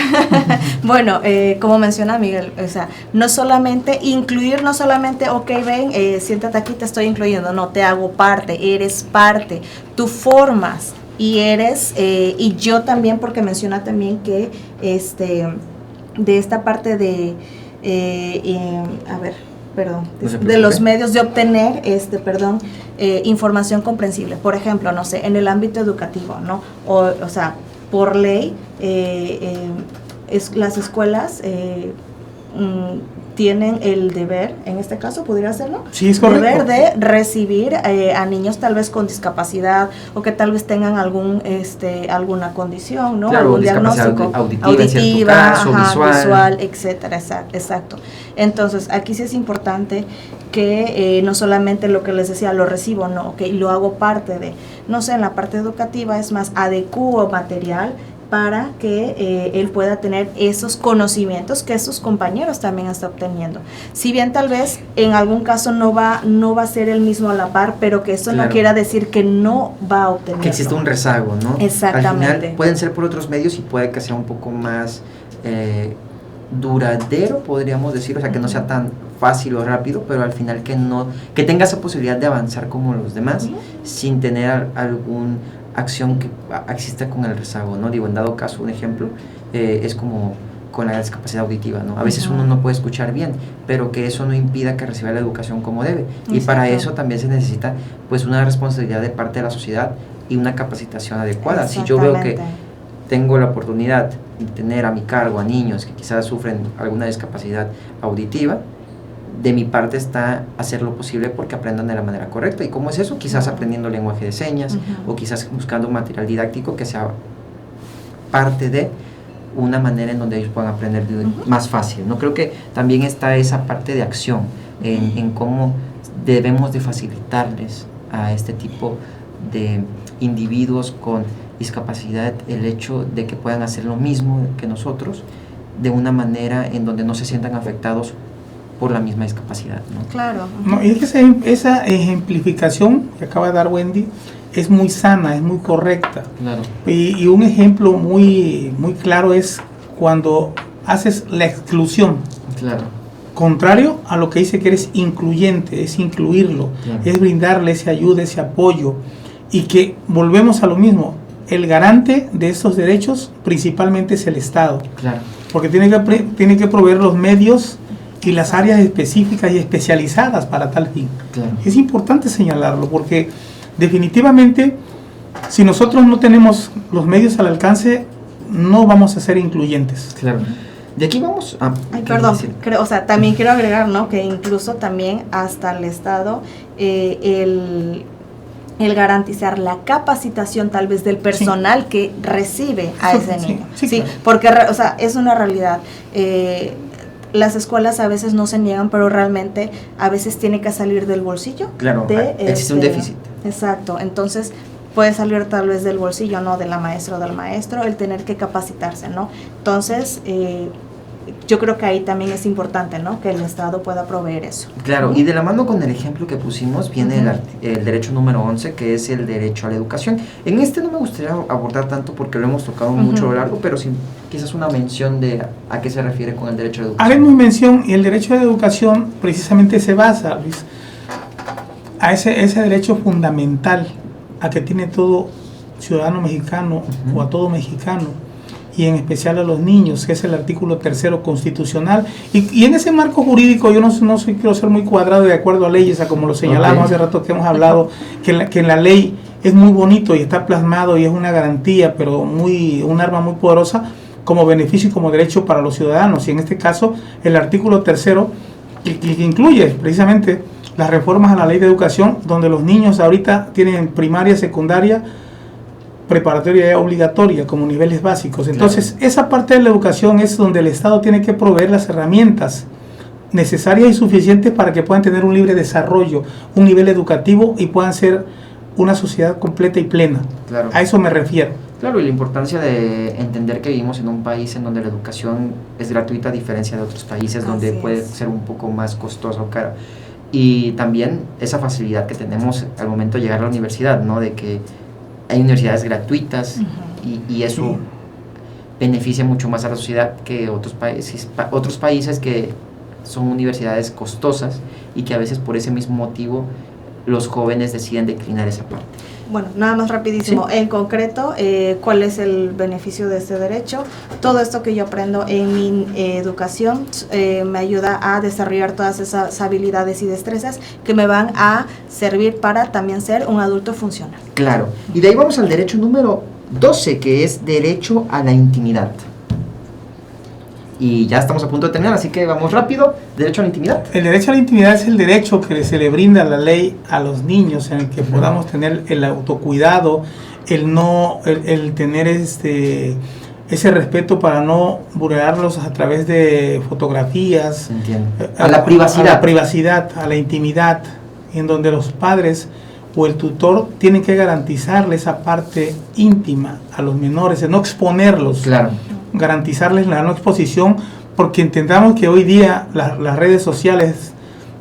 Bueno, como menciona Miguel, o sea, no solamente incluir, no solamente, ok, ven, siéntate aquí, te estoy incluyendo, no, te hago parte, eres parte, tú formas y eres, y yo también, porque menciona también que, de esta parte de, de los medios de obtener, información comprensible, por ejemplo, no sé, en el ámbito educativo, ¿no? O sea, por ley, las escuelas tienen el deber, en este caso podría ser, ¿no? Sí, es correcto. Deber de recibir a niños tal vez con discapacidad o que tal vez tengan alguna condición, ¿no? Claro, algún diagnóstico auditiva, visual, etcétera, exacto. Entonces, aquí sí es importante que no solamente lo que les decía, lo recibo, no, ok, lo hago parte de, no sé, en la parte educativa es más adecuo material para que él pueda tener esos conocimientos que sus compañeros también están obteniendo. Si bien tal vez en algún caso no va a ser el mismo a la par, pero que eso no quiera decir que no va a obtener. Que existe un rezago, ¿no? Exactamente. Al final pueden ser por otros medios y puede que sea un poco más duradero, podríamos decir, o sea, que no sea tan fácil o rápido, pero al final que tenga esa posibilidad de avanzar como los demás, sin tener algún acción que exista con el rezago, ¿no? Digo, en dado caso, un ejemplo, es como con la discapacidad auditiva, ¿no? A veces uno no puede escuchar bien, pero que eso no impida que reciba la educación como debe. Exacto. Y para eso también se necesita, pues, una responsabilidad de parte de la sociedad y una capacitación adecuada. Si yo veo que tengo la oportunidad de tener a mi cargo a niños que quizás sufren alguna discapacidad auditiva, de mi parte está hacer lo posible porque aprendan de la manera correcta. ¿Y cómo es eso? Quizás aprendiendo lenguaje de señas o quizás buscando un material didáctico que sea parte de una manera en donde ellos puedan aprender más fácil. No creo que también está esa parte de acción en cómo debemos de facilitarles a este tipo de individuos con discapacidad el hecho de que puedan hacer lo mismo que nosotros de una manera en donde no se sientan afectados por la misma discapacidad, ¿no? Claro. No, y es que esa ejemplificación que acaba de dar Wendy es muy sana, es muy correcta. Claro. Y un ejemplo muy, muy claro es cuando haces la exclusión. Claro. Contrario a lo que dice que eres incluyente, es incluirlo, es brindarle esa ayuda, ese apoyo. Y que volvemos a lo mismo, el garante de estos derechos principalmente es el Estado. Claro. Porque tiene que proveer los medios y las áreas específicas y especializadas para tal fin. Claro. Es importante señalarlo porque definitivamente si nosotros no tenemos los medios al alcance no vamos a ser incluyentes. Claro. De aquí vamos a... perdón, también quiero agregar, ¿no? Que incluso también hasta el Estado el garantizar la capacitación tal vez del personal que recibe a ese niño. Sí, claro. Porque es una realidad. Las escuelas a veces no se niegan, pero realmente a veces tiene que salir del bolsillo. Claro, existe un déficit. Exacto, entonces puede salir tal vez del bolsillo, ¿no? De la maestra o del maestro, el tener que capacitarse, ¿no? Entonces, yo creo que ahí también es importante, ¿no? Que el Estado pueda proveer eso. Claro, y de la mano con el ejemplo que pusimos viene el derecho número 11, que es el derecho a la educación. En este no me gustaría abordar tanto porque lo hemos tocado mucho a lo largo, pero sí, quizás una mención de a qué se refiere con el derecho a la educación. Haremos mención, y el derecho a la educación precisamente se basa, Luis, a ese derecho fundamental a que tiene todo ciudadano mexicano o a todo mexicano, y en especial a los niños, que es el artículo 3 constitucional, y en ese marco jurídico yo quiero ser muy cuadrado de acuerdo a leyes, a como lo señalamos hace rato que hemos hablado, que en la ley es muy bonito y está plasmado y es una garantía, pero un arma muy poderosa como beneficio y como derecho para los ciudadanos, y en este caso el artículo 3 que incluye precisamente las reformas a la ley de educación, donde los niños ahorita tienen primaria, secundaria, preparatoria obligatoria como niveles básicos. Entonces, esa parte de la educación es donde el Estado tiene que proveer las herramientas necesarias y suficientes para que puedan tener un libre desarrollo, un nivel educativo y puedan ser una sociedad completa y plena. Claro. A eso me refiero. Claro, y la importancia de entender que vivimos en un país en donde la educación es gratuita a diferencia de otros países donde puede ser un poco más costosa o cara. Y también esa facilidad que tenemos al momento de llegar a la universidad, ¿no? De que hay universidades gratuitas y eso beneficia mucho más a la sociedad que otros países que son universidades costosas y que a veces por ese mismo motivo los jóvenes deciden declinar esa parte. Bueno, nada más rapidísimo, en concreto, ¿cuál es el beneficio de este derecho? Todo esto que yo aprendo en mi educación me ayuda a desarrollar todas esas habilidades y destrezas que me van a servir para también ser un adulto funcional. Claro, y de ahí vamos al derecho número 12, que es derecho a la intimidad. Y ya estamos a punto de terminar, así que vamos rápido. Derecho a la intimidad. El derecho a la intimidad es el derecho que se le brinda la ley a los niños, en el que podamos tener el autocuidado, el tener ese respeto para no vulnerarlos a través de fotografías. Entiendo. A la privacidad. A la privacidad, a la intimidad, en donde los padres o el tutor tienen que garantizarle esa parte íntima a los menores, de no exponerlos. Claro. Garantizarles la no exposición, porque entendamos que hoy día las redes sociales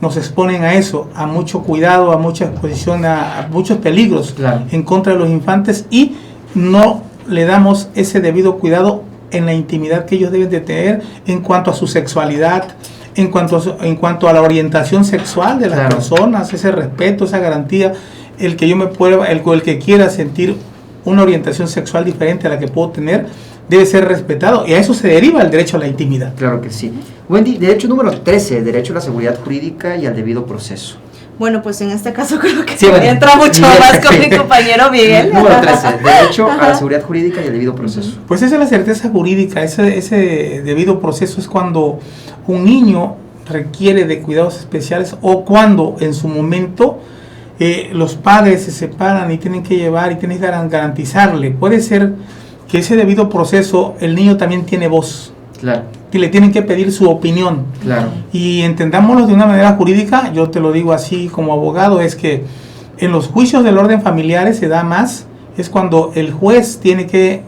nos exponen a eso, a mucho cuidado, a mucha exposición, a muchos peligros en contra de los infantes, y no le damos ese debido cuidado en la intimidad que ellos deben de tener en cuanto a su sexualidad, en cuanto a la orientación sexual de las personas, ese respeto, esa garantía, el que quiera sentir una orientación sexual diferente a la que puedo tener, debe ser respetado, y a eso se deriva el derecho a la intimidad. Claro que sí. Wendy, derecho número 13, derecho a la seguridad jurídica y al debido proceso. Bueno, pues en este caso creo que bueno, entra mucho más con mi compañero Miguel. Número 13, derecho a la seguridad jurídica y al debido proceso. Pues esa es la certeza jurídica, ese debido proceso es cuando un niño requiere de cuidados especiales o cuando en su momento los padres se separan y tienen que llevar y tienen que garantizarle. Puede ser que ese debido proceso, el niño también tiene voz. Claro. Y le tienen que pedir su opinión. Claro. Y entendámoslo de una manera jurídica, yo te lo digo así como abogado, es que en los juicios del orden familiares se da más, es cuando el juez tiene que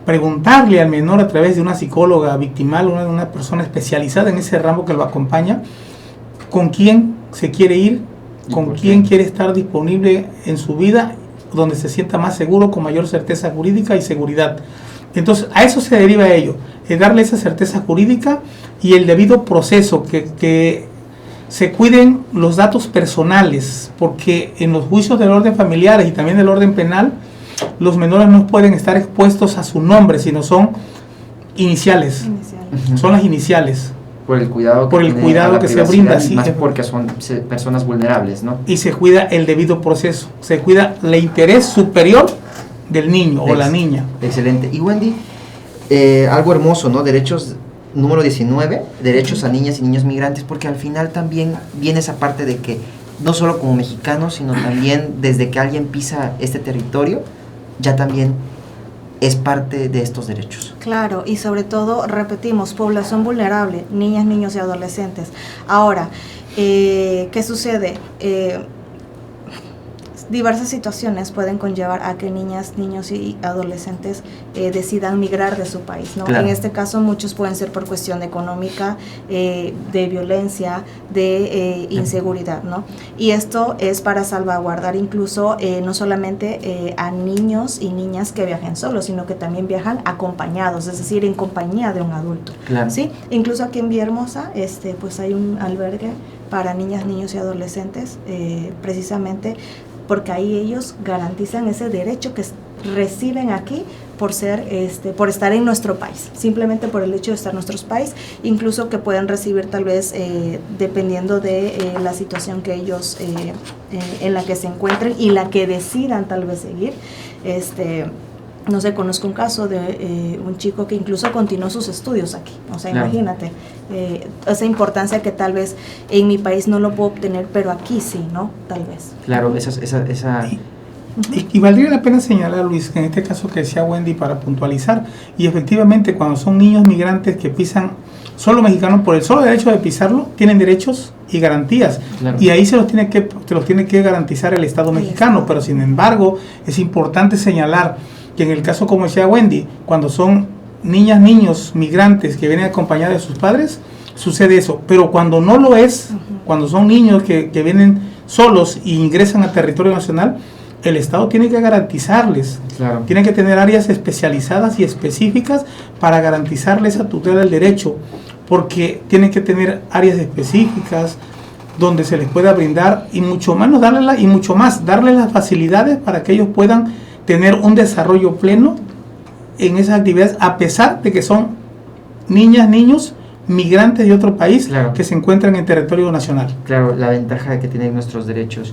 preguntarle al menor a través de una psicóloga victimal, una persona especializada en ese ramo que lo acompaña, con quién se quiere ir, con quién quiere estar disponible en su vida, donde se sienta más seguro, con mayor certeza jurídica y seguridad. Entonces, a eso se deriva ello, es darle esa certeza jurídica y el debido proceso, que se cuiden los datos personales, porque en los juicios del orden familiar y también del orden penal, los menores no pueden estar expuestos a su nombre, sino son iniciales. Son las iniciales. Por el cuidado que se brinda, sí, más porque son personas vulnerables, ¿no? Y se cuida el debido proceso, se cuida el interés superior del niño o la niña. Excelente. Y Wendy, algo hermoso, ¿no? Derechos número 19, derechos a niñas y niños migrantes, porque al final también viene esa parte de que no solo como mexicanos, sino también desde que alguien pisa este territorio, ya también es parte de estos derechos. Claro, y sobre todo, repetimos, población vulnerable, niñas, niños y adolescentes. Ahora, ¿qué sucede? Diversas situaciones pueden conllevar a que niñas, niños y adolescentes decidan migrar de su país, ¿no? Claro. En este caso muchos pueden ser por cuestión económica, de violencia, de inseguridad, ¿no? Y esto es para salvaguardar incluso no solamente a niños y niñas que viajen solos, sino que también viajan acompañados, es decir, en compañía de un adulto. Claro. ¿Sí? Incluso aquí en Villahermosa pues hay un albergue para niñas, niños y adolescentes, precisamente porque ahí ellos garantizan ese derecho que reciben aquí por estar en nuestro país, simplemente por el hecho de estar en nuestro país, incluso que pueden recibir tal vez dependiendo de la situación que ellos en la que se encuentren y la que decidan tal vez seguir. No sé, conozco un caso de un chico que incluso continuó sus estudios aquí. O sea, claro. Imagínate, esa importancia que tal vez en mi país no lo puedo obtener, pero aquí sí, ¿no? Tal vez. Claro, Y valdría la pena señalar, Luis, que en este caso que decía Wendy para puntualizar, y efectivamente cuando son niños migrantes que pisan suelo mexicano, por el solo derecho de pisarlo, tienen derechos y garantías. Claro. Y ahí se los tiene que garantizar el Estado mexicano, pero sin embargo es importante señalar que en el caso, como decía Wendy, cuando son niñas, niños migrantes que vienen acompañados de sus padres, sucede eso, pero cuando no lo es, cuando son niños que vienen solos e ingresan a territorio nacional, el Estado tiene que garantizarles, claro, tiene que tener áreas especializadas y específicas para garantizarles esa tutela del derecho, porque tienen que tener áreas específicas donde se les pueda brindar y mucho más darles las facilidades para que ellos puedan tener un desarrollo pleno en esas actividades, a pesar de que son niñas, niños migrantes de otro país, claro, que se encuentran en territorio nacional. Claro, la ventaja que tienen nuestros derechos.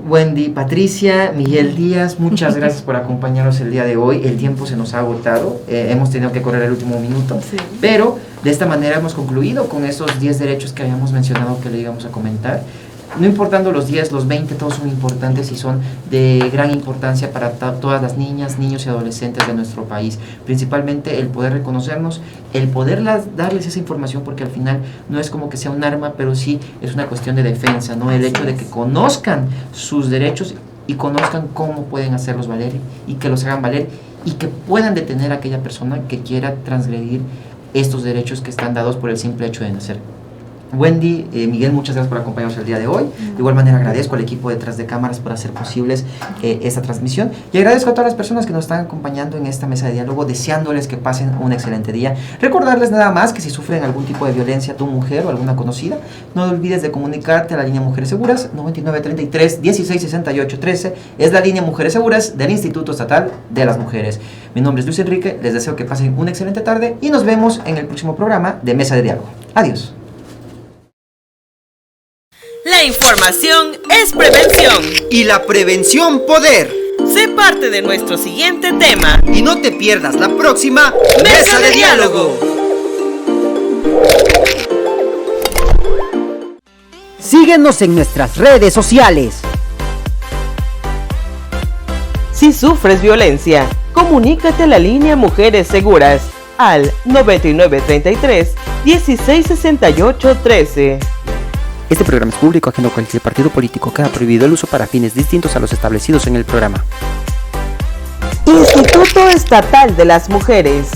Wendy, Patricia, Miguel Díaz, muchas gracias por acompañarnos el día de hoy. El tiempo se nos ha agotado, hemos tenido que correr el último minuto, sí, pero de esta manera hemos concluido con esos 10 derechos que habíamos mencionado que le íbamos a comentar. No importando los 10, los 20, todos son importantes y son de gran importancia para todas las niñas, niños y adolescentes de nuestro país. Principalmente el poder reconocernos, el poder darles esa información, porque al final no es como que sea un arma, pero sí es una cuestión de defensa, ¿no? El hecho de que conozcan sus derechos y conozcan cómo pueden hacerlos valer y que los hagan valer y que puedan detener a aquella persona que quiera transgredir estos derechos que están dados por el simple hecho de nacer. Wendy, Miguel, muchas gracias por acompañarnos el día de hoy. De igual manera agradezco al equipo detrás de cámaras por hacer posibles esta transmisión, y agradezco a todas las personas que nos están acompañando en esta mesa de diálogo, deseándoles que pasen un excelente día. Recordarles nada más que si sufren algún tipo de violencia tu mujer o alguna conocida, no olvides de comunicarte a la línea Mujeres Seguras 9933 1668 13, es la línea Mujeres Seguras del Instituto Estatal de las Mujeres. Mi nombre es Luis Enrique, les deseo que pasen una excelente tarde y nos vemos en el próximo programa de Mesa de Diálogo. Adiós. La información es prevención. Y la prevención poder. Sé parte de nuestro siguiente tema. Y no te pierdas la próxima Mesa de Diálogo. Síguenos en nuestras redes sociales. Si sufres violencia, comunícate a la línea Mujeres Seguras al 9933 1668 13. Este programa es público, ajeno a cualquier partido político. Queda prohibido el uso para fines distintos a los establecidos en el programa. Instituto Estatal de las Mujeres.